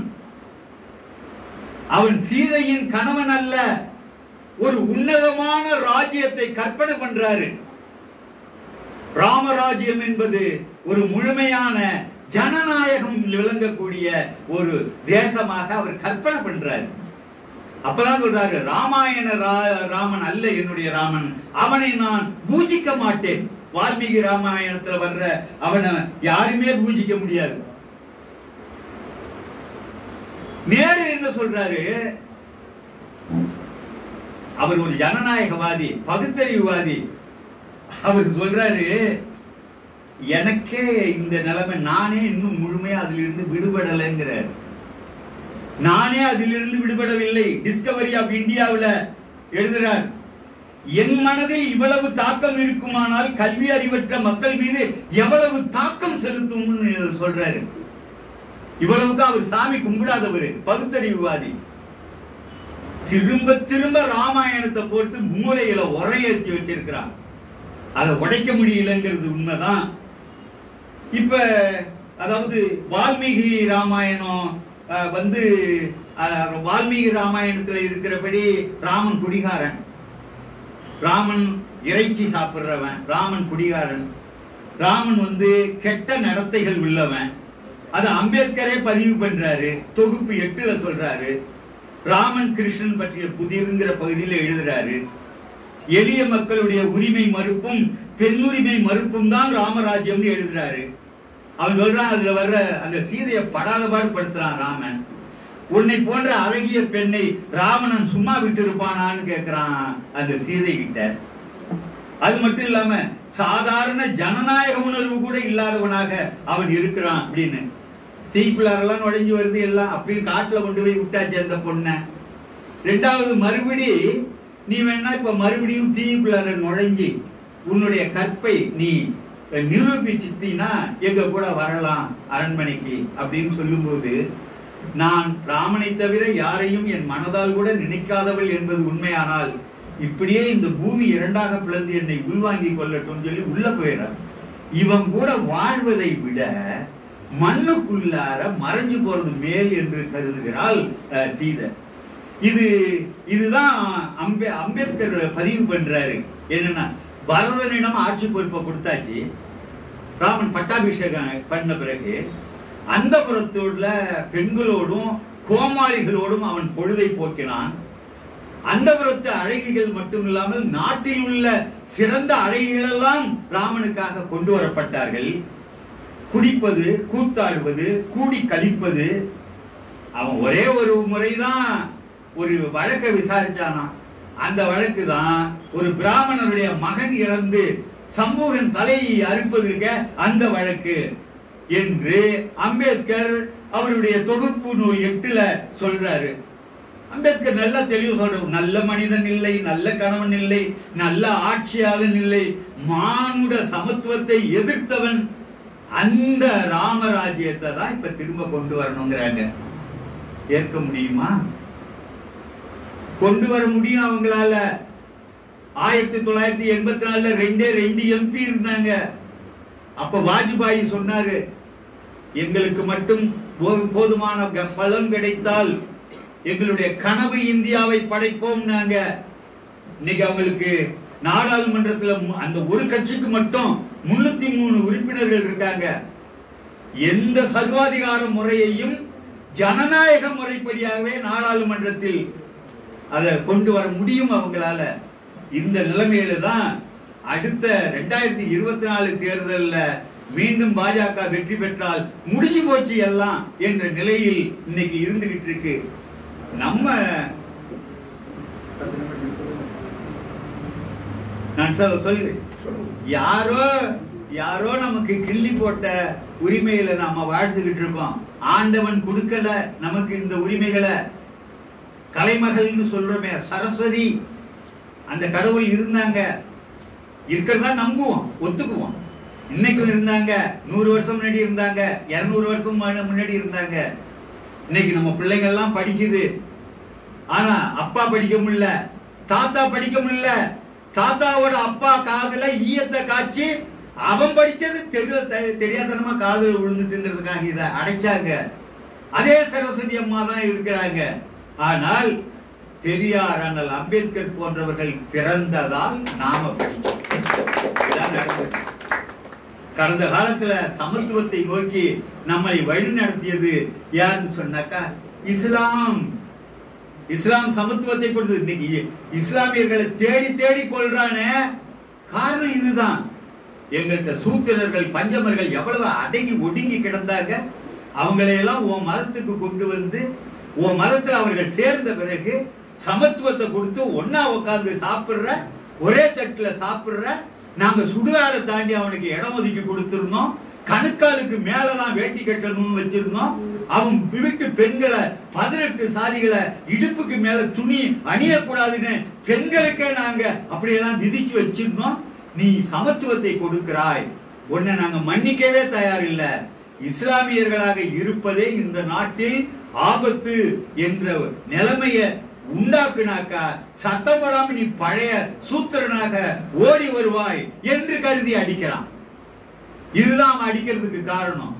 அவன் சீதையின் கணவன் அல்ல, ஒரு உன்னதமான ராஜ்யத்தை கற்பனை பண்றாரு. ராமராஜ்யம் என்பது ஒரு முழுமையான ஜனநாயகம் விளங்கக்கூடிய ஒரு தேசமாக அவர் கற்பனை பண்றாரு. அப்பதான் சொல்றாரு, ராமாயண ராமன் அல்ல என்னுடைய ராமன், அவனை நான் பூஜிக்க மாட்டேன். வால்மீகி ராமாயணத்துல வர்ற அவனை யாருமே பூஜிக்க முடியாது. நேரு என்ன சொல்றாரு, அவர் ஒரு ஜனநாயகவாதி, பகுத்தறிவுவாதி. அவர் சொல்றாரு, எனக்கே இந்த நிலைமை, நானே இன்னும் முழுமையா அதிலிருந்து விடுபடலைங்கிறார். நானே அதிலிருந்து விடுபடவில்லை. டிஸ்கவரி ஆஃப் இந்தியாவில் எழுதுறார், என் மனதில் இவ்வளவு தாக்கம் இருக்குமானால் கல்வி அறிவற்ற மக்கள் மீது எவ்வளவு தாக்கம் செலுத்தும்னு சொல்றாரு. இவ்வளவுக்கு அவர் சாமி கும்பிடாதவர், பகுத்தறிவுவாதி. திரும்ப திரும்ப ராமாயணத்தை போட்டு மூளையில உரையேற்றி வச்சிருக்கிறான். அதை உடைக்க முடியலங்கிறது உண்மைதான். இப்ப அதாவது வால்மீகி ராமாயணம் வால்மீகி ராமாயணத்துல இருக்கிறபடி ராமன் குடிகாரன், ராமன் இறைச்சி சாப்பிடுறவன், ராமன் குடிகாரன், ராமன் கெட்ட நடத்தைகள் உள்ளவன். அது அம்பேத்கரே பதிவு பண்றாரு, தொகுப்பு 8ல சொல்றாரு. ராமன் கிருஷ்ணன் பற்றிய புதிருங்கிற பகுதியில் எழுதுறாரு. எளிய மக்களுடைய உரிமை மறுப்பும் பெண்ணுரிமை மறுப்பும் தான் ராமராஜ்யம் எழுதுறாரு. அவன் சொல்றான், அதுல வர்ற அந்த சீதையை படாத பாடுபடுத்துறான் ராமன். உன்னை போன்ற அழகிய பெண்ணை ராவணன் சும்மா விட்டு இருப்பானான்னு கேட்கிறான் அந்த சீதை கிட்ட. அது மட்டும் இல்லாம சாதாரண ஜனநாயக உணர்வு கூட இல்லாதவனாக அவன் இருக்கிறான் அப்படின்னு. தீக்குள்ளாரெல்லாம் நுழைஞ்சு வருது எல்லாம், அப்பயும் காட்டுல கொண்டு போய் விட்டாச்சு அந்த பொண்ணை. ரெண்டாவது மறுபடி நீ வேணா இப்ப மறுபடியும் தீக்குள்ளார நுழைஞ்சி உன்னுடைய கற்பை நீ நிரூபிச்சுட்டீன்னா எங்க கூட வரலாம் அரண்மனைக்கு அப்படின்னு சொல்லும்போது, நான் ராமனை தவிர யாரையும் என் மனதால் கூட நினைக்காதவள் என்பது உண்மையானால் இப்படியே இந்த பூமி இரண்டாக பிளந்து என்னை உள்வாங்கி கொள்ளட்டும் சொல்லி உள்ள போயிடார். இவன் கூட வாழ்வதை விட மண்ணுக்குள்ளார மறைஞ்சு போறது மேல் என்று கருதுகிறாள் சீதை. இதுதான் அம்பேத்கர் பதிவு பண்றாரு. என்னன்னா, பரதனிடம் ஆட்சி பொறுப்பை கொடுத்தாச்சு. ராமன் பட்டாபிஷேகம் பண்ண பிறகு அந்த புறத்தோட பெண்களோடும் கோமாளிகளோடும் அவன் பொழுதை போக்கினான். அந்த புறத்து அழகிகள் மட்டும் இல்லாமல் நாட்டில் உள்ள சிறந்த அழகிகள் எல்லாம் ராமனுக்காக கொண்டு வரப்பட்டார்கள். குடிப்பது, கூத்தாடுவது, கூடி கழிப்பது. அவன் ஒரே ஒரு முறைதான் ஒரு வழக்கை விசாரிச்சானா. அந்த வழக்கு தான் ஒரு பிராமணருடைய மகன் இறந்து சமூகன் தலையை அறுப்பதற்க அந்த வழக்கு என்று அம்பேத்கர் அவருடைய தொகுப்பு நூல் 8ல சொல்றாரு. அம்பேத்கர் நல்லா தெளிவு சொல்ற, நல்ல மனிதன் இல்லை, நல்ல கணவன் இல்லை, நல்ல ஆட்சியாளன் இல்லை, மானுட சமத்துவத்தை எதிர்த்தவன். அந்த ராமராஜ்யத்தை தான் இப்ப திரும்ப கொண்டு வரணுங்கிறாங்க. ஏற்க முடியுமா? கொண்டு வர முடியும் அவங்களால. 1984 2 எம்பி இருந்தாங்க. அப்ப வாஜ்பாய் சொன்னாரு, எங்களுக்கு மட்டும் போதுமான பலம் கிடைத்தால் எங்களுடைய கனவு இந்தியாவை படைப்போம். நாங்க இன்னைக்கு அவங்களுக்கு நாடாளுமன்றத்தில் அந்த ஒரு கட்சிக்கு மட்டும் 303 உறுப்பினர்கள் இருக்காங்க. எந்த சர்வாதிகார முறையையும் ஜனநாயக முறைப்படியாகவே நாடாளுமன்றத்தில் அதை கொண்டு வர முடியும் அவங்களால. இந்த நிலைமையில தான் அடுத்த 2024 தேர்தலில் மீண்டும் பாஜக வெற்றி பெற்றால் முடிஞ்சு போச்சு எல்லாம் என்ற நிலையில் இன்னைக்கு இருந்துகிட்டு இருக்கு. நம்ம நான் சொல்கிறேன், யாரோ நமக்கு கிள்ளி போட்ட உரிமையில நாம வாழ்ந்துகிட்டு இருக்கோம். ஆண்டவன் கொடுக்கல நமக்கு இந்த உரிமைகளை. கலைமகள்னு சொல்றோமே, சரஸ்வதி, அந்த கடவுள் இருந்தாங்க, இருக்கிறதா நம்புவோம், ஒத்துக்குவோம். இன்னைக்கும் இருந்தாங்க, 100 வருஷம் முன்னாடி இருந்தாங்க, 200 வருஷம் முன்னாடி இருந்தாங்க. இன்னைக்கு நம்ம பிள்ளைங்க எல்லாம் படிக்குது. ஆனா அப்பா படிக்க முடியல, தாத்தா படிக்க முடியல. தாத்தாவோட அப்பா காதுல ஈயத்தை காய்ச்சி அவன் படிச்சது தெரியாதனமா காதுல விழுந்துட்டுங்கிறதுக்காக இதை அடைச்சாங்க. அதே சரஸ்வதி அம்மா தான் இருக்கிறாங்க. ஆனால் பெரியார், அண்ணல் அம்பேத்கர் போன்றவர்கள் பிறந்ததால் நாம படிச்சோம். கடந்த காலத்துல சமத்துவத்தை நோக்கி நம்மை வழி நடத்தியது யாருன்னு சொன்னாக்கா இஸ்லாம். இஸ்லாம் சமத்துவத்தை கொடுத்தது. இன்னைக்கு இஸ்லாமியர்களை தேடி தேடி கொள்றானே, காரணம் இதுதான். எங்கள்கிட்ட சூத்திரர்கள் பஞ்சமர்கள் எவ்வளவு அடங்கி ஒடுங்கி கிடந்தாங்க. அவங்களையெல்லாம் உன் மதத்துக்கு கொண்டு வந்து உன் மதத்தில் அவர்கள் சேர்ந்த பிறகு சமத்துவத்தை கொடுத்து ஒன்னா உட்கார்ந்து சாப்பிடுற, ஒரே தட்டுல சாப்பிடுற. நாங்க சுடுகாடை தாண்டி அவனுக்கு இடம் ஒதுக்கி கொடுத்திருந்தோம். கணுக்காலுக்கு மேலதான் வேட்டி கட்டணும்னு வச்சிருந்தோம். அவன் வீட்டு பெண்களை 18 சாதிகளை இடுப்புக்கு மேல துணி அணியக்கூடாதுன்னு பெண்களுக்கே நாங்க அப்படியெல்லாம் விதிச்சு வச்சிருந்தோம். நீ சமத்துவத்தை கொடுக்கிறாய், உன்னை நாங்க மன்னிக்கவே தயார் இல்ல. இஸ்லாமியர்களாக இருப்பதே இந்த நாட்டில் ஆபத்து என்ற நிலைமையை உண்டாக்குனாக்கா சத்தம் போடாம நீ பழைய சூத்திரனாக ஓடி வருவாய் என்று கருதி அடிக்கிறான். இதுதான் அவன் அடிக்கிறதுக்கு காரணம்.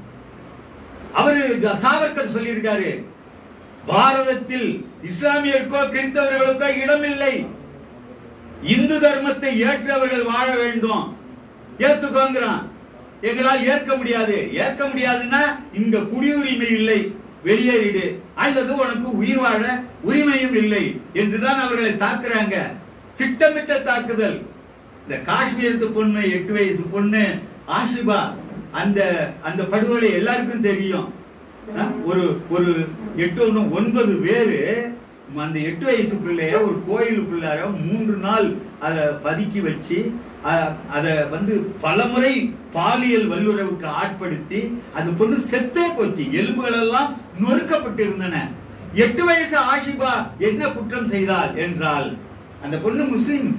அவரு சாவர்கர் சொல்லியிருக்காரு, பாரதத்தில் இஸ்லாமியருக்கோ கிறிஸ்தவர்களுக்கோ இடமில்லை, இந்து தர்மத்தை ஏற்றவர்கள் வாழ வேண்டும். ஏத்துக்கோங்கிறான். எங்களால் ஏற்க முடியாது. ஏற்க முடியாதுன்னா இங்க குடியுரிமை இல்லை, வெளியேறிடு, அல்லது உனக்கு உயிர் வாழ உரிமையும் இல்லை என்றுதான் அவர்களை தாக்குறாங்க. திட்டமிட்ட தாக்குதல். இந்த காஷ்மீரத்து பொண்ணு, 8 வயசு பொண்ணு ஆஷிபா, அந்த படுகொலை எல்லாருக்கும் தெரியும். ஒரு 9 பேரு அந்த 8 வயசு பிள்ளைய ஒரு கோயிலுக்குள்ளார 3 நாள் அதை பதுக்கி வச்சு அதை பலமுறை பாலியல் வல்லுறவுக்கு ஆட்படுத்தி அந்த பொண்ணு செத்தே போச்சு. எலும்புகள் எல்லாம் நொறுக்கப்பட்டு இருந்தன. 8 வயசு ஆஷிபா என்ன குற்றம் செய்தால் என்றால், அந்த பொண்ணு முஸ்லிம்,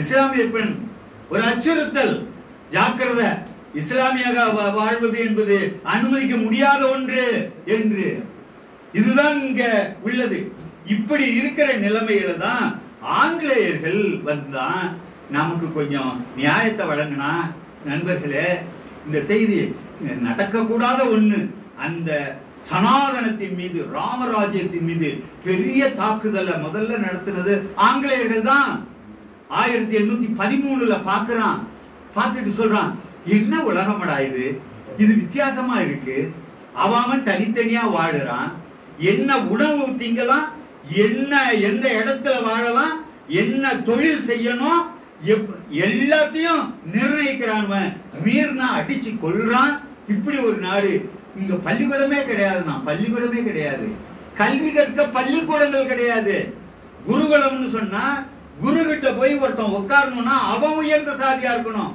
இஸ்லாமிய பெண். ஒரு அச்சுறுத்தல், ஜாக்கிரதை, இஸ்லாமியாக வாழ்வது என்பது அனுமதிக்க முடியாத ஒன்று என்று. இதுதான் இங்க உள்ளது. இப்படி இருக்கிற நிலைமையில தான் ஆங்கிலேயர்கள் வந்தான் நமக்கு கொஞ்சம் நியாயத்தை வழங்கினா. நண்பர்களே, இந்த செய்தி நடக்கக்கூடாத ஒண்ணு. அந்த சனாதனத்தின் மீது, ராமராஜ்யத்தின் மீது பெரிய தாக்குதலை முதல்ல நடத்தினது ஆங்கிலேயர்கள் தான். 1813 பாக்குறான். பார்த்துட்டு சொல்றான், என்ன உலகமடா இது, இது வித்தியாசமா இருக்கு. அவன் தனித்தனியா வாழுறான். என்ன உணவு திங்கலாம், என்ன எந்த இடத்துல வாழலாம், என்ன தொழில் செய்யணும், எல்லாத்தையும் நிர்ணயிக்கிறான். மீறினா அடிச்சு கொள்றான். இப்படி ஒரு நாடு. இங்க பள்ளிக்கூடமே கிடையாதுன்னா, பள்ளிக்கூடமே கிடையாது. கல்வி கற்க பள்ளிக்கூடங்கள் கிடையாது. குருகுலம்னு சொன்னா குரு கிட்ட போய் ஒருத்தன் உட்காரணும்னா அவன் உயர்ந்த சாதியா இருக்கணும்.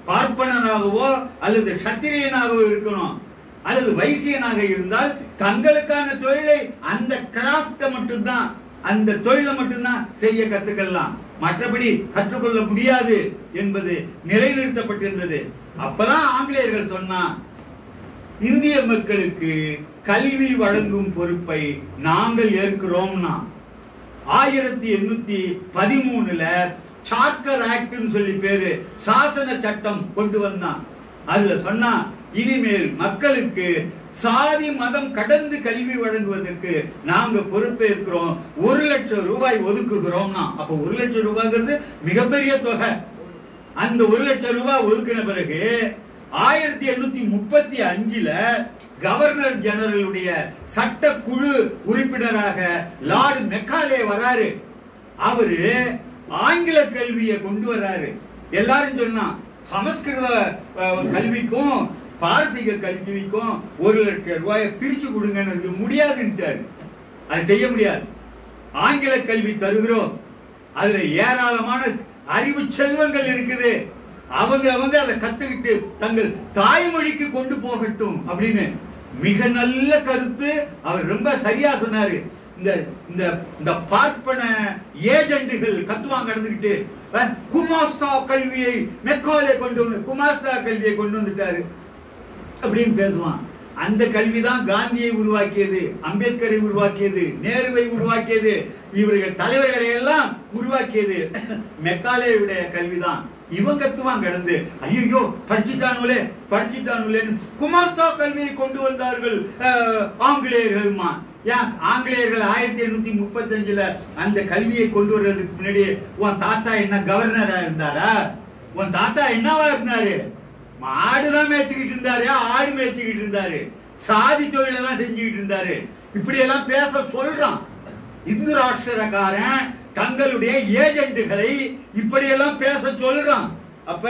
பார்ப்பனனாகவோ அல்லது சத்திரியனாகவோ இருக்கணும். அல்லது வைசியனாக இருந்தால் தங்களுக்கான தொழிலை, அந்த கிராஃப்ட மட்டும்தான், அந்த தொழிலை மட்டும்தான் செய்ய கத்துக்கலாம். மற்றபடி கற்றுக்கொள்ள முடியாது என்பது நிலைநிறுத்தப்பட்டிருந்தது. அப்பதான் ஆங்கிலேயர்கள் சொன்னா, இந்திய மக்களுக்கு கல்வி வழங்கும் பொறுப்பை நாங்கள் ஏற்கிறோம்னா. 1813 சார்ட்டர் ஆக்ட்னு சொல்லி பேரு, சாசன சட்டம் கொண்டு வந்தான். அதுல சொன்னா, இனிமேல் மக்களுக்கு சாதி மதம் கடந்து கல்வி வழங்குவதற்கு நாங்க பொறுப்பேற்கிறோம், 1 லட்சம் ரூபாய் ஒதுக்குகிறோம்னா. அப்ப 1 லட்சம் ரூபாய்ங்கிறது மிகப்பெரிய தொகை. அந்த 1 லட்சம் ரூபாய் ஒதுக்கின பிறகு 1835 கவர்னர் ஜெனரலுடைய சட்ட குழு உறுப்பினராக லார்ட் மெக்காலே வராரு. அவரு ஆங்கில கல்வியை கொண்டு வராரு. எல்லாரும் சொன்னா, சமஸ்கிருத கல்விக்கும் பாரசீக கல்விக்கும் 1 லட்சம் ரூபாயை பிரிச்சு கொடுங்க. முடியாதுன்ட்டாரு. அது செய்ய முடியாது. ஆங்கில கல்வி தருகிறோம், அதுல ஏராளமான அறிவு செல்வங்கள் இருக்குது, அவங்க அதை கத்துக்கிட்டு தங்கள் தாய்மொழிக்கு கொண்டு போகட்டும் அப்படின்னு. மிக நல்ல கருத்து. அவர் ரொம்ப சரியா சொன்னாரு. இந்த பார்ப்பன ஏஜெண்டுகள் கத்துவாங்க நடந்துகிட்டு, குமாஸ்தா கல்வியை மெக்காலே குமாஸ்தா கல்வியை கொண்டு வந்துட்டாரு அப்படின்னு பேசுவான். அந்த கல்விதான் காந்தியை உருவாக்கியது, அம்பேத்கரை உருவாக்கியது, நேருவை உருவாக்கியது, இவர்கள் தலைவர்களை எல்லாம் உருவாக்கியது மெக்காலேயுடைய கல்விதான். இவன் கத்துவான் கடந்து, ஐயோ படிச்சுட்டானுலே குமாஸ்தா கல்வியை கொண்டு வந்தார்கள் ஆங்கிலேயர்கள். ஆங்கிலேயர்கள் 1835 அந்த கல்வியை கொண்டு வர்றதுக்கு முன்னாடி உன் தாத்தா என்ன கவர்னரா இருந்தாரா? உன் தாத்தா என்னவா இருந்தாரு? மாடுதான் மேய்ச்சிக்கிட்டு இருந்தாரு, ஆடு மேய்ச்சிக்கிட்டு இருந்தாரு, சாதி தொழிலெல்லாம் செஞ்சுக்கிட்டு இருந்தாரு. இப்படி எல்லாம் பேச சொல்றான். இந்து ராஷ்டிரக்காரன் தங்களுடைய ஏஜென்ட்டுகளை இப்படியெல்லாம் பேச சொல்றான். அப்ப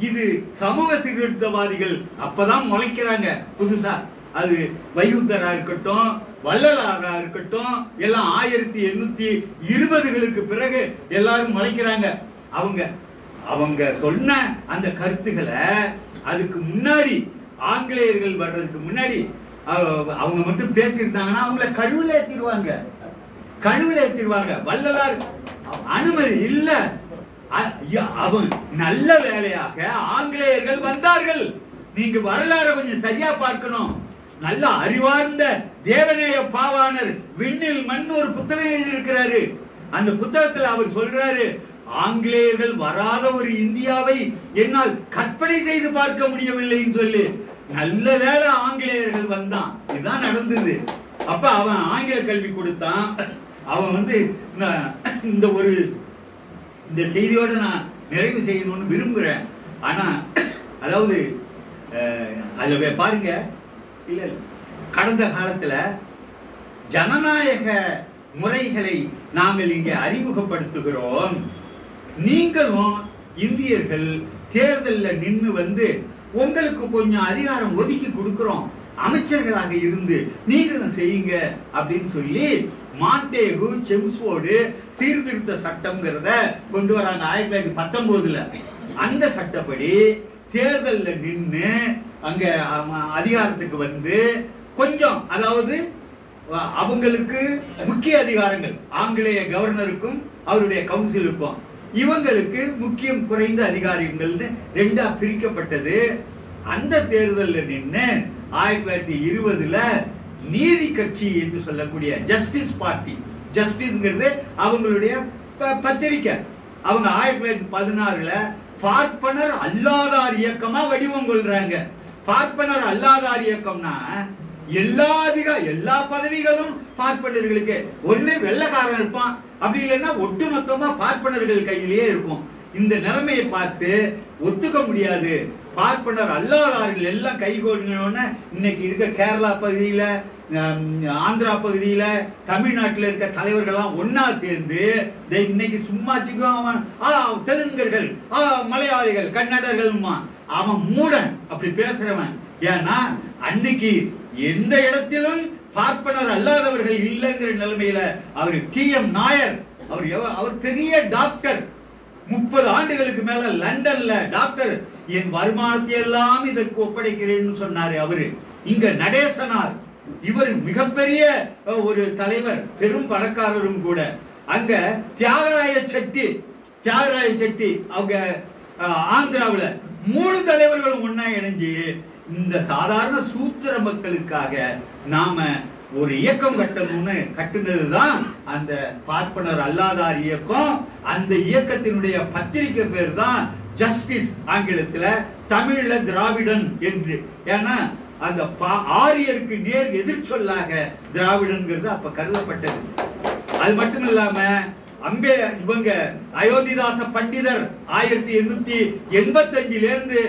இது சமூக சீர்திருத்தவாதிகள் அப்பதான் முளைக்கிறாங்க புதுசா. அது வைகுந்தரா இருக்கட்டும், வள்ளலாரா இருக்கட்டும், எல்லாம் 1820களுக்கு பிறகு எல்லாரும் முளைக்கிறாங்க. அவங்க சொன்ன அந்த கருத்துக்களை அதுக்கு முன்னாடி ஆங்கிலேயர்கள் வர்றதுக்கு முன்னாடி அவங்க மட்டும் பேசியிருந்தாங்கன்னா அவங்கள கழுவுல ஏத்திடுவாங்க. வள்ளலார் அனுமதி இல்ல. அவன் நல்ல வேலையாக ஆங்கிலேயர்கள் வந்தார்கள். நீங்க வரலாறு கொஞ்சம் சரியா பார்க்கணும். நல்ல அறிவார்ந்த தேவநேய பாவாணர் விண்ணில் மண் ஒரு புத்தகம் எழுதியிருக்கிறாரு. அந்த புத்தகத்தில் அவர் சொல்றாரு, ஆங்கிலேயர்கள் வராத ஒரு இந்தியாவை என்னால் கற்பனை செய்து பார்க்க முடியவில்லைன்னு சொல்லி. நல்ல வேலை ஆங்கிலேயர்கள் வந்தான், இதுதான் நடந்தது. அப்ப அவன் ஆங்கில கல்வி கொடுத்தான். அவன் இந்த செய்தியோட நான் நிறைவு செய்யணும்னு விரும்புறேன். ஆனா அதாவது அதுல பாருங்க, இல்ல கடந்த காலத்துல ஜனநாயக முறைகளை நாங்கள் இங்கே அறிமுகப்படுத்துகிறோம். நீங்களும் இந்தியர்கள் தேர்தலில் நின்று உங்களுக்கு கொஞ்சம் அதிகாரம் ஒதுக்கி கொடுக்கிறோம், அமைச்சர்களாக இருந்து நீங்களும் செய்யுங்க அப்படின்னு சொல்லி மாண்டேகு செம்ஸ்போர்டு சீர்திருத்த சட்டம்ங்கிறத கொண்டு வராங்க 1919. அந்த சட்டப்படி தேர்தலில் நின்று அங்க அதிகாரத்துக்கு கொஞ்சம், அதாவது அவங்களுக்கு முக்கிய அதிகாரங்கள் ஆங்கிலேய கவர்னருக்கும் அவருடைய கவுன்சிலுக்கும், இவங்களுக்கு முக்கியம் குறைந்த அதிகாரங்கள் ரெண்டா பிரிக்கப்பட்டது. அந்த தேர்தலில் நின்று 1920ல நீதி கட்சி என்று சொல்லக்கூடிய ஜஸ்டிஸ் பார்ட்டி, ஜஸ்டிஸ்ங்கிறது அவங்களுடைய பத்திரிக்கை, அவங்க 1916ல பார்ப்பனர் அல்லாதார் இயக்கமா வடிவம் கொள்றாங்க. பார்ப்பனர் அல்லாதார் இயக்கம்னா எல்லா பதவிகளும் பார்ப்பனர்களுக்கு. ஒண்ணு வெள்ளைக்காரன் இருப்பான், அப்படி இல்லைன்னா ஒட்டுமொத்தமா பார்ப்பனர்கள் கையிலேயே இருக்கும். இந்த நிலைமையை பார்த்து ஒத்துக்க முடியாது. பார்ப்பனர் அல்லாதார்கள் எல்லாம் கைகோடுங்கன்னு இன்னைக்கு இருக்க கேரளா பகுதியில, ஆந்திரா பகுதியில, தமிழ்நாட்டில் இருக்க தலைவர்கள்லாம் ஒன்னா சேர்ந்து இன்னைக்கு சும்மாச்சுக்கும் தெலுங்கர்கள், மலையாளிகள், கன்னடர்கள், அவன் மூடன் அப்படி பேசுறவன். ஏன்னா அன்னைக்கு எந்த இடத்திலும் பார்ப்பனர் அல்லாதவர்கள் இல்லைங்கிற நிலைமையில அவர் TM நாயர், அவர் பெரிய டாக்டர், 30 ஆண்டுகளுக்கு மேல லண்டன்ல டாக்டர், என் வருமானத்தை எல்லாம் இதற்கு ஒப்படைக்கிறேன்னு சொன்னாரு அவரு. இங்க நடேசனார், இவர் மிகப்பெரிய ஒரு தலைவர், பெரும் பணக்காரரும் கூட. அங்க தியாகராய செட்டி அவங்க ஆந்திராவில் 3 தலைவர்களும் ஒன்னா இணைஞ்சு இந்த சாதாரண சூத்திர மக்களுக்காக நாம ஒரு இயக்கம் கட்டணும்னு கட்டுனதுதான் அந்த பார்ப்பனர் அல்லாதார் இயக்கம். அந்த இயக்கத்தினுடைய பத்திரிகை பேர் தான் ஜஸ்டிஸ், ஆங்கிலத்துல, தமிழ்ல திராவிடன் என்று. ஏன்னா அந்த ஆரியருக்கு நேர் எதிர்ச்சொல்லாக திராவிடன்கிறது அப்ப கருதப்பட்டது. அது மட்டும் இல்லாம இவங்க அயோத்திதாச பண்டிதர் 1885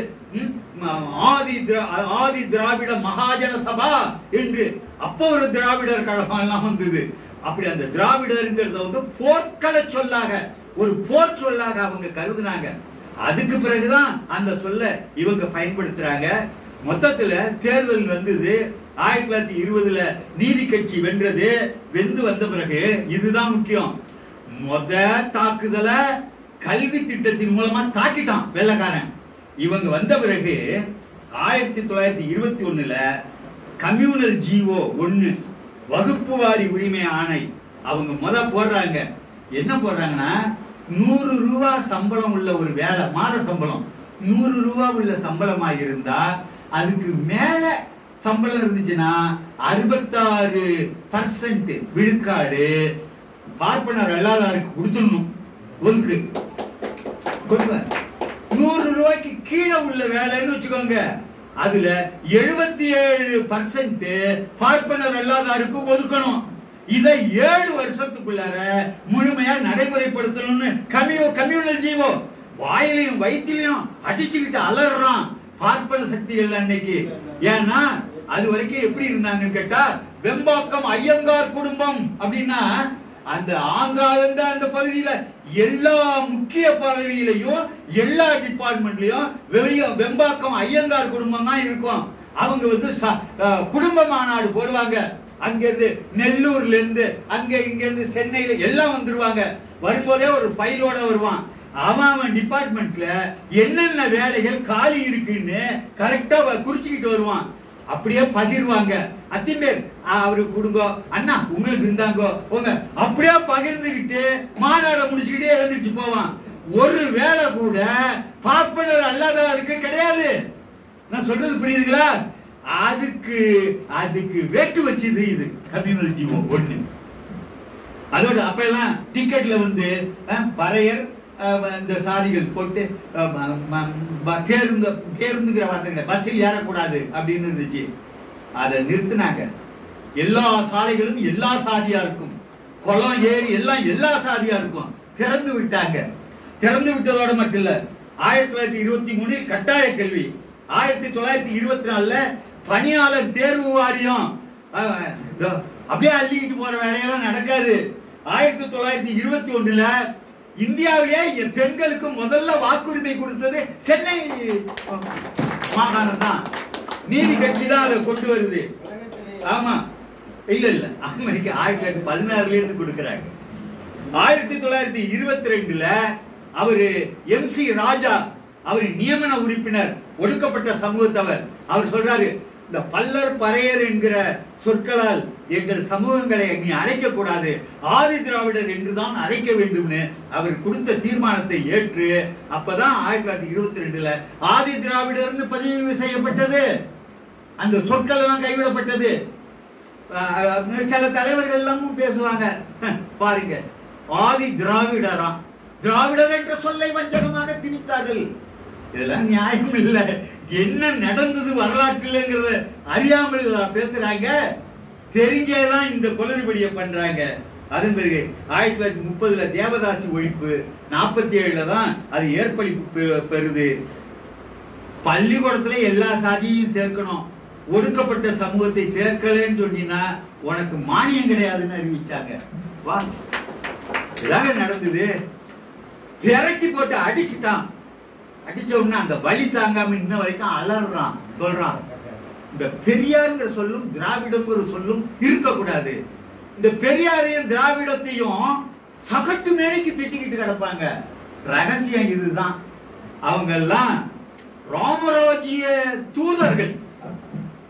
ஆதி திராவிட மகாஜன சபா என்று அப்போ ஒரு திராவிடர் கழகம் எல்லாம் வந்தது. அப்படி அந்த திராவிடர்ங்கிறத போர்க்கள சொல்லாக, ஒரு போர் சொல்லாக அவங்க கருதுனாங்க. அதுக்கு பிறகுதான் அந்த சொல்ல இவங்க பயன்படுத்துறாங்க. மொத்தத்துல தேர்தல் வந்தது 1920ல நீதி கட்சி வென்றது. வந்த பிறகு இதுதான் முக்கியம், தாக்குதல கல்வி திட்டத்தின் மூலமா தாக்கிட்டான் வெள்ளக்காரன். இவங்க வந்த பிறகு 1921ல கம்யூனல் ஜிஓ 1 வகுப்பு வாரி உரிமை ஆணை அவங்க போடுறாங்க. என்ன போடுறாங்கன்னா, 100 ரூபாய் சம்பளம் உள்ள ஒரு வேலை, மாத சம்பளம் 100 ரூபாய் உள்ள சம்பளமா இருந்தா அதுக்கு மேல சம்பளம் இருந்துச்சுன்னா 66% விழுக்காடு பார்ப்பனர் அல்லாதாருக்கு கொடுத்துடணும். ஒதுக்கு 100 ரூபாய்க்கு கீழே உள்ள வேலைன்னு வச்சுக்கோங்க, அதுல 77% பார்ப்பனர் அல்லாதாருக்கு ஒதுக்கணும். இதை 7 வருஷத்துக்குள்ளார முழுமையா நடைமுறைப்படுத்தணும்னு கம்யூனல் ஜீவோ வாயிலையும் வயிற்றிலையும் அடிச்சுக்கிட்டு அலறான். பார்ப்பன சக்திகள் அன்னைக்கு. ஏன்னா அது வரைக்கும் எப்படி இருந்தாங்கன்னு கேட்டா, வெம்பாக்கம் ஐயங்கார் குடும்பம் அப்படின்னா அந்த ஆந்திராவில அந்த பகுதியில எல்லா முக்கிய பதவியிலையும் எல்லா டிபார்ட்மெண்ட்லயும் வெம்பாக்கம் ஐயங்கார் குடும்பம் தான் இருக்கும். அவங்க வந்து குடும்ப மாநாடு போடுவாங்க. அங்க இருந்து நெல்லூர்ல இருந்து அங்க இங்க இருந்து சென்னையில எல்லாம் வந்துருவாங்க. வரும்போதே ஒரு ஃபைலோட வருவான். அவன் டிபார்ட்மெண்ட்ல என்னென்ன வேலைகள் காலி இருக்குன்னு கரெக்டா குறிச்சுக்கிட்டு வருவான். அப்படியே பகிர்வாங்க. அத்திம்பேர் அவருக்கு கொடுங்க, அண்ணா உங்களுக்கு இருந்தாங்கோ உங்க, அப்படியே பகிர்ந்துகிட்டு மாநாட முடிச்சுக்கிட்டே எழுந்திருச்சு போவான். ஒரு வேலை கூட பார்ப்பனர் அல்லாதவருக்கு கிடையாது. நான் சொல்றது புரியுதுங்களா? அதுக்கு வேட்டு வச்சது இது கம்யூனல் ஜீவம் ஒண்ணு. அதோட அப்ப எல்லாம் டிக்கெட்ல வந்து பறையர் இந்த சாதிகள் போட்டு பேருந்துங்கிற வார்த்தை பஸ்ஸில் ஏறக்கூடாது அப்படின்னு இருந்துச்சு. அதை நிறுத்தினாங்க. எல்லா சாலைகளும் எல்லா சாதியா இருக்கும், குளம் ஏரி எல்லாம் எல்லா சாதியா இருக்கும். திறந்து விட்டாங்க. திறந்து விட்டதோட மட்டும் இல்ல, 1923 கட்டாய கல்வி, 1924 பணியாளர் தேர்வு வாரியம். அப்படியே அள்ளிக்கிட்டு போற வேலையெல்லாம் நடக்காது. 1921 இந்தியாவிலேயே பெண்களுக்கு முதல்ல வாக்குரிமை கொடுத்தது சென்னை மாகாணம் தான். நீதி கட்சி தான் அதை கொண்டு வருது. ஆமா, இல்ல அமெரிக்கா 1916 இருந்து கொடுக்கிறாங்க. 1922 அவரு MC ராஜா, அவரு நியமன உறுப்பினர், ஒடுக்கப்பட்ட சமூகத்தவர். அவர் சொல்றாரு, இந்த பல்லர் பறையர் என்கிற சொற்களால் எங்கள் சமூகங்களை நீ அழைக்க கூடாது, ஆதி திராவிடர் என்றுதான் அழைக்க வேண்டும்னு அவர் கொடுத்த தீர்மானத்தை ஏற்று அப்பதான் 1922 ஆதி திராவிடர்னு பதிவு செய்யப்பட்டது. அந்த சொற்கள் எல்லாம் கைவிடப்பட்டது. சில தலைவர்கள் எல்லாமும் பேசுவாங்க பாருங்க, ஆதி திராவிடரா, திராவிடர் என்ற சொல்லை வஞ்சகமாக திணித்தார்கள். இதெல்லாம் நியாயம் இல்லை. என்ன நடந்தது வரலாற்றுலங்கிறத அறியாமல் பேசுறாங்க. தெரிஞ்சேதான் இந்த குளறுபடியை பண்றாங்க. அதன் பிறகு 1930 தேவதாசி ஒழிப்பு, 47 தான் அது ஏற்பளிப்பு பெறுது. பள்ளிக்கூடத்துல எல்லா சாதியையும் சேர்க்கணும், ஒடுக்கப்பட்ட சமூகத்தை சேர்க்கலன்னு சொன்னீங்கன்னா உனக்கு மானியம் கிடையாதுன்னு அறிவிச்சாங்க. வா, இதாக நடந்தது. விரட்டி போட்டு அடிச்சுட்டான். அடிச்ச உடனே அந்த வலி தாங்காம இன்ன வரைக்கும் அலறான். சொல்றான், இந்த பெரியாருங்கிற சொல்லும் திராவிடங்கிற சொல்லும் இருக்கக்கூடாது. இந்த பெரியாரையும் திராவிடத்தையும் சகட்டு மேலைக்கு திட்டிக்கிட்டு கிடப்பாங்க. ரகசியம் இதுதான். அவங்க எல்லாம் ராமராஜ்ய தூதர்கள்.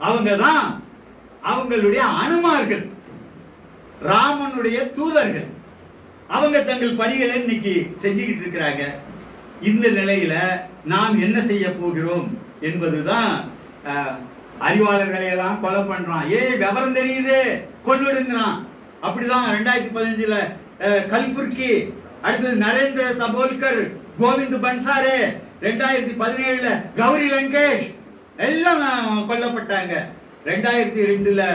அவங்க தான் அவங்களுடைய அனுமார்கள், ராமனுடைய தூதர்கள். அவங்க தங்கள் பணிகளை இன்னைக்கு செஞ்சுக்கிட்டு இருக்கிறாங்க. இந்த நிலையில நாம் என்ன செய்ய போகிறோம் என்பதுதான். அறிவாளர்களை எல்லாம் கொலை பண்றான், விவரம் தெரியுது கொன்னுடுங்கிறான். அப்படிதான் 2015 கல்புர்கி, அடுத்தது நரேந்திர தபோல்கர், கோவிந்த் பன்சாரே, 2017 கௌரி லங்கேஷ் எல்லாம் கொல்லப்பட்டாங்க. 2002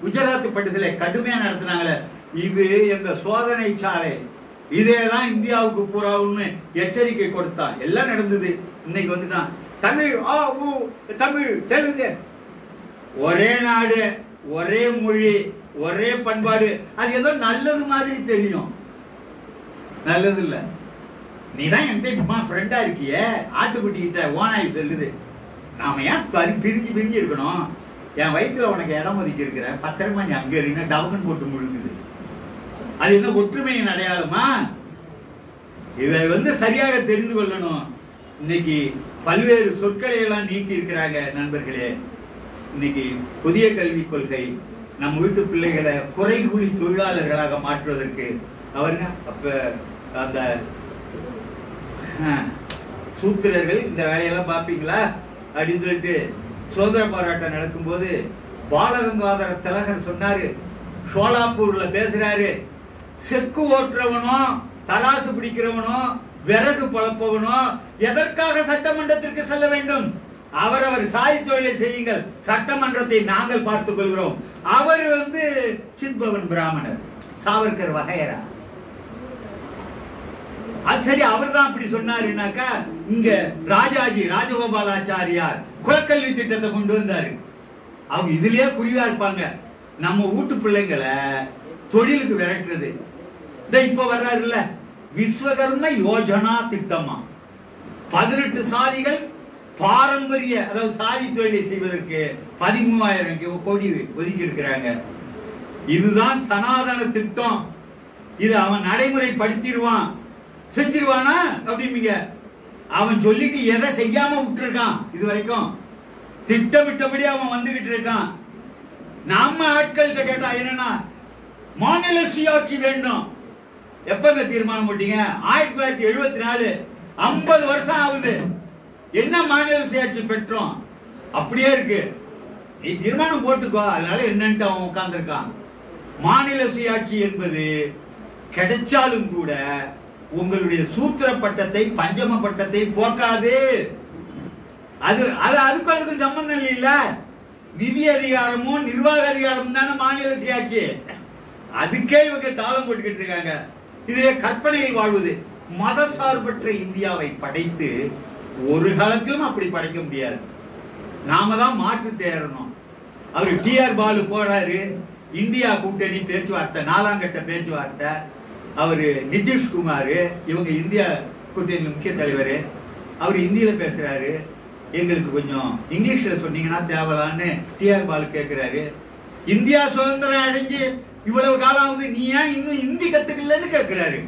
குஜராத் படுகொலை கடுமையா நடத்தினாங்களே, இது எங்க சோதனை சாலை, இதேதான் இந்தியாவுக்கு பூராவுன்னு எச்சரிக்கை கொடுத்தான். எல்லாம் நடந்தது. இன்னைக்கு வந்துதான் தமிழ், தமிழ் தெலுங்கு, ஒரே நாடு, ஒரே மொழி, ஒரே பண்பாடு. அது ஏதோ நல்லது மாதிரி தெரியும், நல்லது இல்ல. நீதான் என்கிட்ட ஃப்ரெண்டா இருக்கிய, ஆட்டுக்குட்டி கிட்ட ஓனாய் சொல்லுது, நாம ஏன் பிரிஞ்சு பிரிஞ்சு இருக்கணும், என் வயிற்றுல உனக்கு இடம் ஒதுக்கி இருக்கிறேன், பத்திரமா நீ அங்க இருக்க, டவுன் போட்டு முழுங்குது. அது என்ன ஒற்றுமையின் அடையாளமா? இதை சரியாக தெரிந்து கொள்ளணும். இன்னைக்கு பல்வேறு சொற்களை எல்லாம் நீக்கி இருக்கிறாங்க நண்பர்களே. இன்னைக்கு புதிய கல்விக் கொள்கை நம் வீட்டு பிள்ளைகளை குறைகூலி தொழிலாளர்களாக மாற்றுவதற்கு அவருங்க அப்ப அந்த சூத்திரர்கள் இந்த வேலையெல்லாம் பார்ப்பீங்களா அப்படின்னு சொல்லிட்டு சுதந்திர போராட்டம் நடக்கும்போது பாலகங்காதர திலகர் சொன்னாரு, சோலாப்பூர்ல பேசுறாரு, செக்கு ஓட்டுறவனோ தராசு பிடிக்கிறவனோ விறகு பழப்பவனோ எதற்காக சட்டமன்றத்திற்கு செல்ல வேண்டும்? அவரவர் சாய் தொழிலை செய்யுங்கள், சட்டமன்றத்தை நாங்கள் பார்த்துக் கொள்கிறோம். அவர் சித்பவன் பிராமணர், சாவர்கர் வகையரா. அது சரி, அவர் தான் அப்படி சொன்னாருனாக்கா, இங்க ராஜாஜி ராஜகோபாலாச்சாரியார் குலக்கல்வி திட்டத்தை கொண்டு வந்தாரு. அவங்க இதுலயே குறிவா இருப்பாங்க. நம்ம வீட்டு பிள்ளைங்களை தொழிலுக்கு விரட்டுறது. இப்ப வர்றாருல்ல விஸ்வகர்ம யோஜனா திட்டமா, 18 சாதிகள் பாரம்பரிய, அதாவது சாதி தொழிலை செய்வதற்கு 13,000 கோடி ஒதுக்கி இருக்கிறாங்க. இதுதான் சனாதன திட்டம். இது அவன் நடைமுறைப்படுத்திடுவான், செஞ்சிருவானா அப்படிங்க. அவன் சொல்லிட்டு எதை செய்யாம விட்டுருக்கான், இது வரைக்கும் திட்டமிட்டபடி அவன் வந்துகிட்டு இருக்கான். நம்ம ஆட்கள்கிட்ட கேட்டா என்னன்னா, மாநில சுயாட்சி வேண்டும். எப்பங்க தீர்மானம் போட்டீங்க? 1974, 50 வருஷம் ஆகுது. என்ன மாநில சுயாட்சி பெற்றோம்? அப்படியே இருக்கு. நீ தீர்மானம் போட்டுக்கோ, அதனால என்னன்ட்டு அவன் உட்கார்ந்துருக்கான். மாநில சுயாட்சி என்பது கிடைச்சாலும் கூட உங்களுடைய சூத்திர பட்டத்தை, பஞ்சம பட்டத்தை போக்காது. அதுக்கும் சம்பந்தம் இல்ல. நிதி அதிகாரமும் நிர்வாக அதிகாரமும் தானே மாநில சுயாட்சி. அதுக்கே இவங்க தாளம் போட்டுக்கிட்டு இருக்காங்க. இதுல கற்பனையில் வாழ்வது. மதசார்பற்ற இந்தியாவை படைத்து ஒரு காலத்திலும் அப்படி படைக்க முடியாது. நாம தான் மாற்று தேடணும். அவரு டிஆர் பாலு போறாரு, இந்தியா கூட்டணி பேச்சுவார்த்தை, 4ஆம் கட்ட பேச்சுவார்த்தை. அவரு நிதிஷ்குமார், இவங்க இந்தியா கூட்டணி முக்கிய தலைவர், அவர் இந்தியில பேசுறாரு. எங்களுக்கு கொஞ்சம் இங்கிலீஷ்ல சொன்னீங்கன்னா தேவலான்னு டிஆர் பாலு கேட்கிறாரு. இந்தியா சுதந்திரம் அடைஞ்சு இவ்வளவு காலம் ஆகுது, நீ ஏன் இன்னும் ஹிந்தி கத்துக்கலன்னு கேட்கிறாரு.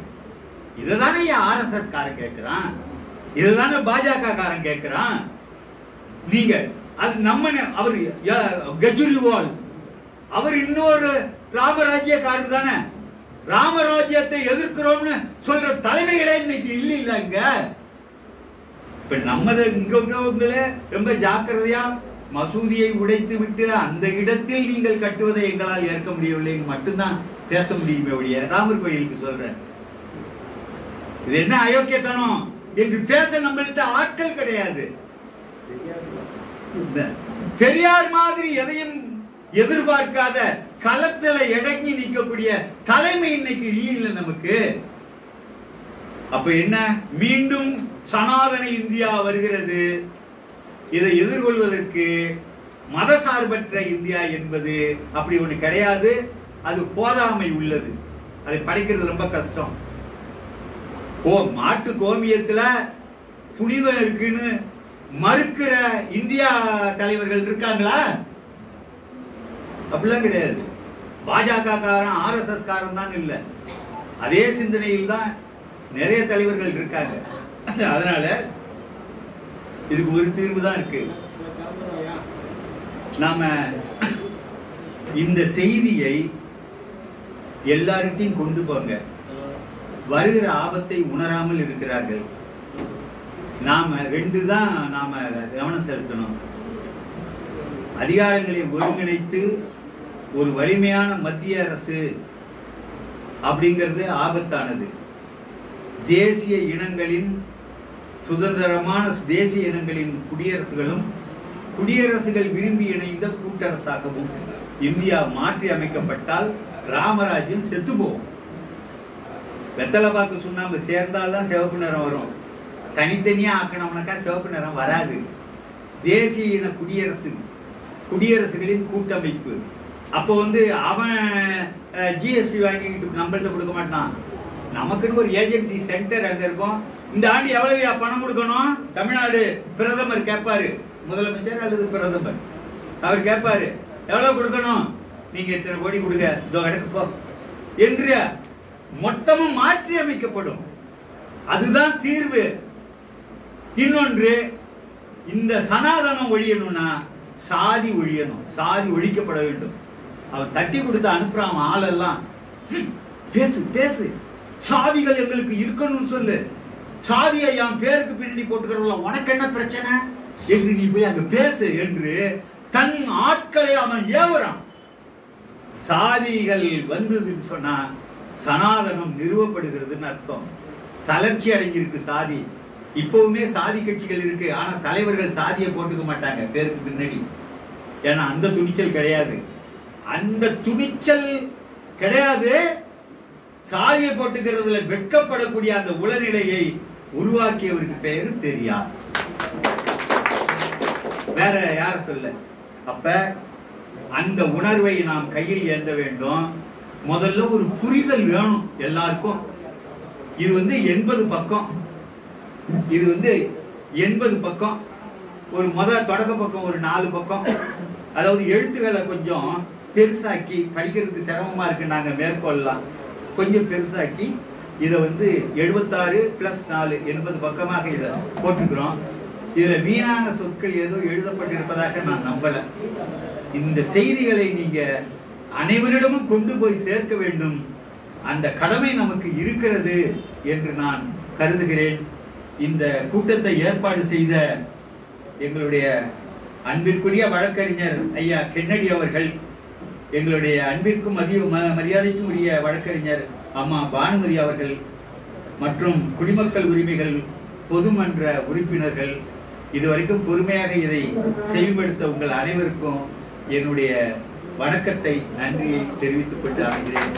இதுதானே ஆர்எஸ்எஸ் காரன் கேட்கிறான், இதுதானே பாஜக காரன் கேட்கிறான். நீங்க அது நம்ம அவர் கெஜ்ரிவால், அவர் இன்னொரு ராமராஜ்யக்காரர் தானே. ராமராஜ்யத்தை எதிர்க்கிறோம்னு சொல்ற தலைமைகளே இன்னைக்கு இல்லைங்க. இப்ப நம்ம இங்க உள்ளவங்களே ரொம்ப ஜாக்கிரதையா மசூதியை உடைத்து விட்டு அந்த இடத்தில் நீங்கள் கட்டுவதை எங்களால் ஏற்க முடியவில்லை மட்டும்தான் பேச முடியுமே ஒழிய, ராமர் கோயிலுக்கு சொல்றேன் இது என்ன அயோக்கியத்தனம் என்று பேச நம்மள்கிட்ட ஆட்கள் கிடையாது. பெரியார் மாதிரி எதையும் எதிர்பார்க்காத களத்துல இடங்கி நிற்கக்கூடிய தலைமை இன்னைக்கு இல்லை நமக்கு. அப்ப என்ன, மீண்டும் சனாதன இந்தியா வருகிறது. இதை எதிர்கொள்வதற்கு மதசார்பற்ற இந்தியா என்பது அப்படி ஒண்ணு கிடையாது. அது போதாமை உள்ளது. அதை படைக்கிறது ரொம்ப கஷ்டம். மாட்டு கோமியத்துல புனிதம் இருக்குன்னு மறுக்கிற இந்தியா தலைவர்கள் இருக்காங்களா? அப்படிலாம் கிடையாது. பாஜக காரன், ஆர்எஸ்எஸ் காரன் தான் இல்ல, அதே சிந்தனையில் தான் நிறைய தலைவர்கள் இருக்காங்க. அதனால இதுக்கு ஒரு தீர்வு தான் இருக்கு. நாம இந்த செய்தியை எல்லார்கிட்டையும் கொண்டு போங்க. வருகிற ஆபத்தை உணராமல் இருக்கிறார்கள். நாம ரெண்டு தான் நாம கவனம் செலுத்தணும். அதிகாரங்களை ஒருங்கிணைத்து ஒரு வலிமையான மத்திய அரசு அப்படிங்கிறது ஆபத்தானது. தேசிய இனங்களின் சுதந்திரமான தேசிய இனங்களின் குடியரசுகளும் குடியரசுகள் விரும்பி இணைந்த கூட்டரசாகவும் இந்தியா மாற்றி அமைக்கப்பட்டால் ராமராஜ்யம் செத்து போகும். வெத்தலைப்பாக்கு சுண்ணாம்பு சேர்ந்தால்தான் சிவப்பு நிறம் வரும். தனித்தனியா ஆக்கணும்னாக்கா சிவப்பு நிறம் வராது. தேசிய இன குடியரசுகளின் கூட்டமைப்பு. அப்போ அவன் ஜிஎஸ்டி வாங்கிட்டு நம்மள்கிட்ட கொடுக்க மாட்டான். நமக்குன்னு ஒரு ஏஜென்சி சென்டர் அங்க இருக்கும். இந்த ஆண்டு எவ்வளவு பணம் கொடுக்கணும்? தமிழ்நாடு பிரதமர் கேட்பாரு, முதலமைச்சர் அல்லது பிரதமர் அவர் கேட்பாரு, எவ்வளவு கொடுக்கணும்? நீங்க இத்தனை கோடி கொடுங்க, இதோ கிடக்கு என்று மொத்தமும் மாற்றி அமைக்கப்படும். அதுதான் தீர்வு. இன்னொன்று, இந்த சனாதனம் ஒழியணும்னா சாதி ஒழியணும். சாதி ஒழிக்கப்பட வேண்டும். அவன் தட்டி கொடுத்து அனுப்புறான் ஆளெல்லாம், பேசு பேசு, சாதிகள் எங்களுக்கு இருக்கணும்னு சொல்லு, சாதியை என் பேருக்கு பின்னாடி போட்டுக்கிறதுல உனக்கு என்ன பிரச்சனை என்று நீ போய் அங்க பேசு என்று தன் ஆட்களை அவன் ஏவுறான். சாதிகள் வந்ததுன்னு சொன்னா சனாதனம் நிறுவப்படுகிறதுன்னு அர்த்தம். தளர்ச்சி அடைஞ்சிருக்கு சாதி. இப்பவுமே சாதி கட்சிகள் இருக்கு, ஆனா தலைவர்கள் சாதியை போட்டுக்க மாட்டாங்க பேருக்கு பின்னாடி. ஏன்னா அந்த துணிச்சல் கிடையாது. அந்த துணிச்சல் கிடையாது. சாதியை போட்டுக்கிறதுல வெட்கப்படக்கூடிய அந்த உளநிலையை உருவாக்கியவருக்கு பெயர் பெரியார். வேற யார சொல்ல. அப்ப அந்த உணர்வை நாம் கையில் ஏந்த வேண்டும். முதல்ல ஒரு புரிதல் வேணும் எல்லாருக்கும். இது 80 பக்கம், இது 80 பக்கம். ஒரு தொடக்க பக்கம் ஒரு 4 பக்கம். அதாவது எழுத்துக்களை கொஞ்சம் பெருசாக்கி படிக்கிறதுக்கு சிரமமா இருக்கு. நாங்க மேற்கொள்ளலாம் கொஞ்சம் பெருசாக்கி இதை 76 + 4 80 பக்கமாக இதை போட்டுக்கிறோம். இதுல வீணான சொற்கள் ஏதோ எழுதப்பட்டிருப்பதாக நான் நம்பல. இந்த செய்திகளை நீங்க அனைவரிடமும் கொண்டு போய் சேர்க்க வேண்டும். அந்த கடமை நமக்கு இருக்கிறது என்று நான் கருதுகிறேன். இந்த கூட்டத்தை ஏற்பாடு செய்த எங்களுடைய அன்பிற்குரிய வழக்கறிஞர் ஐயா கென்னடி அவர்கள், எங்களுடைய அன்பிற்கும் மரியாதைக்கும் உரிய வழக்கறிஞர் அம்மா பானுமதி அவர்கள் மற்றும் குடிமக்கள் உரிமைகள் பொதுமன்ற உறுப்பினர்கள், இதுவரைக்கும் பொறுமையாக இதை செவிப்படுத்த உங்கள் அனைவருக்கும் என்னுடைய வணக்கத்தை, நன்றியை தெரிவித்துக் கொண்டு அமைகிறேன்.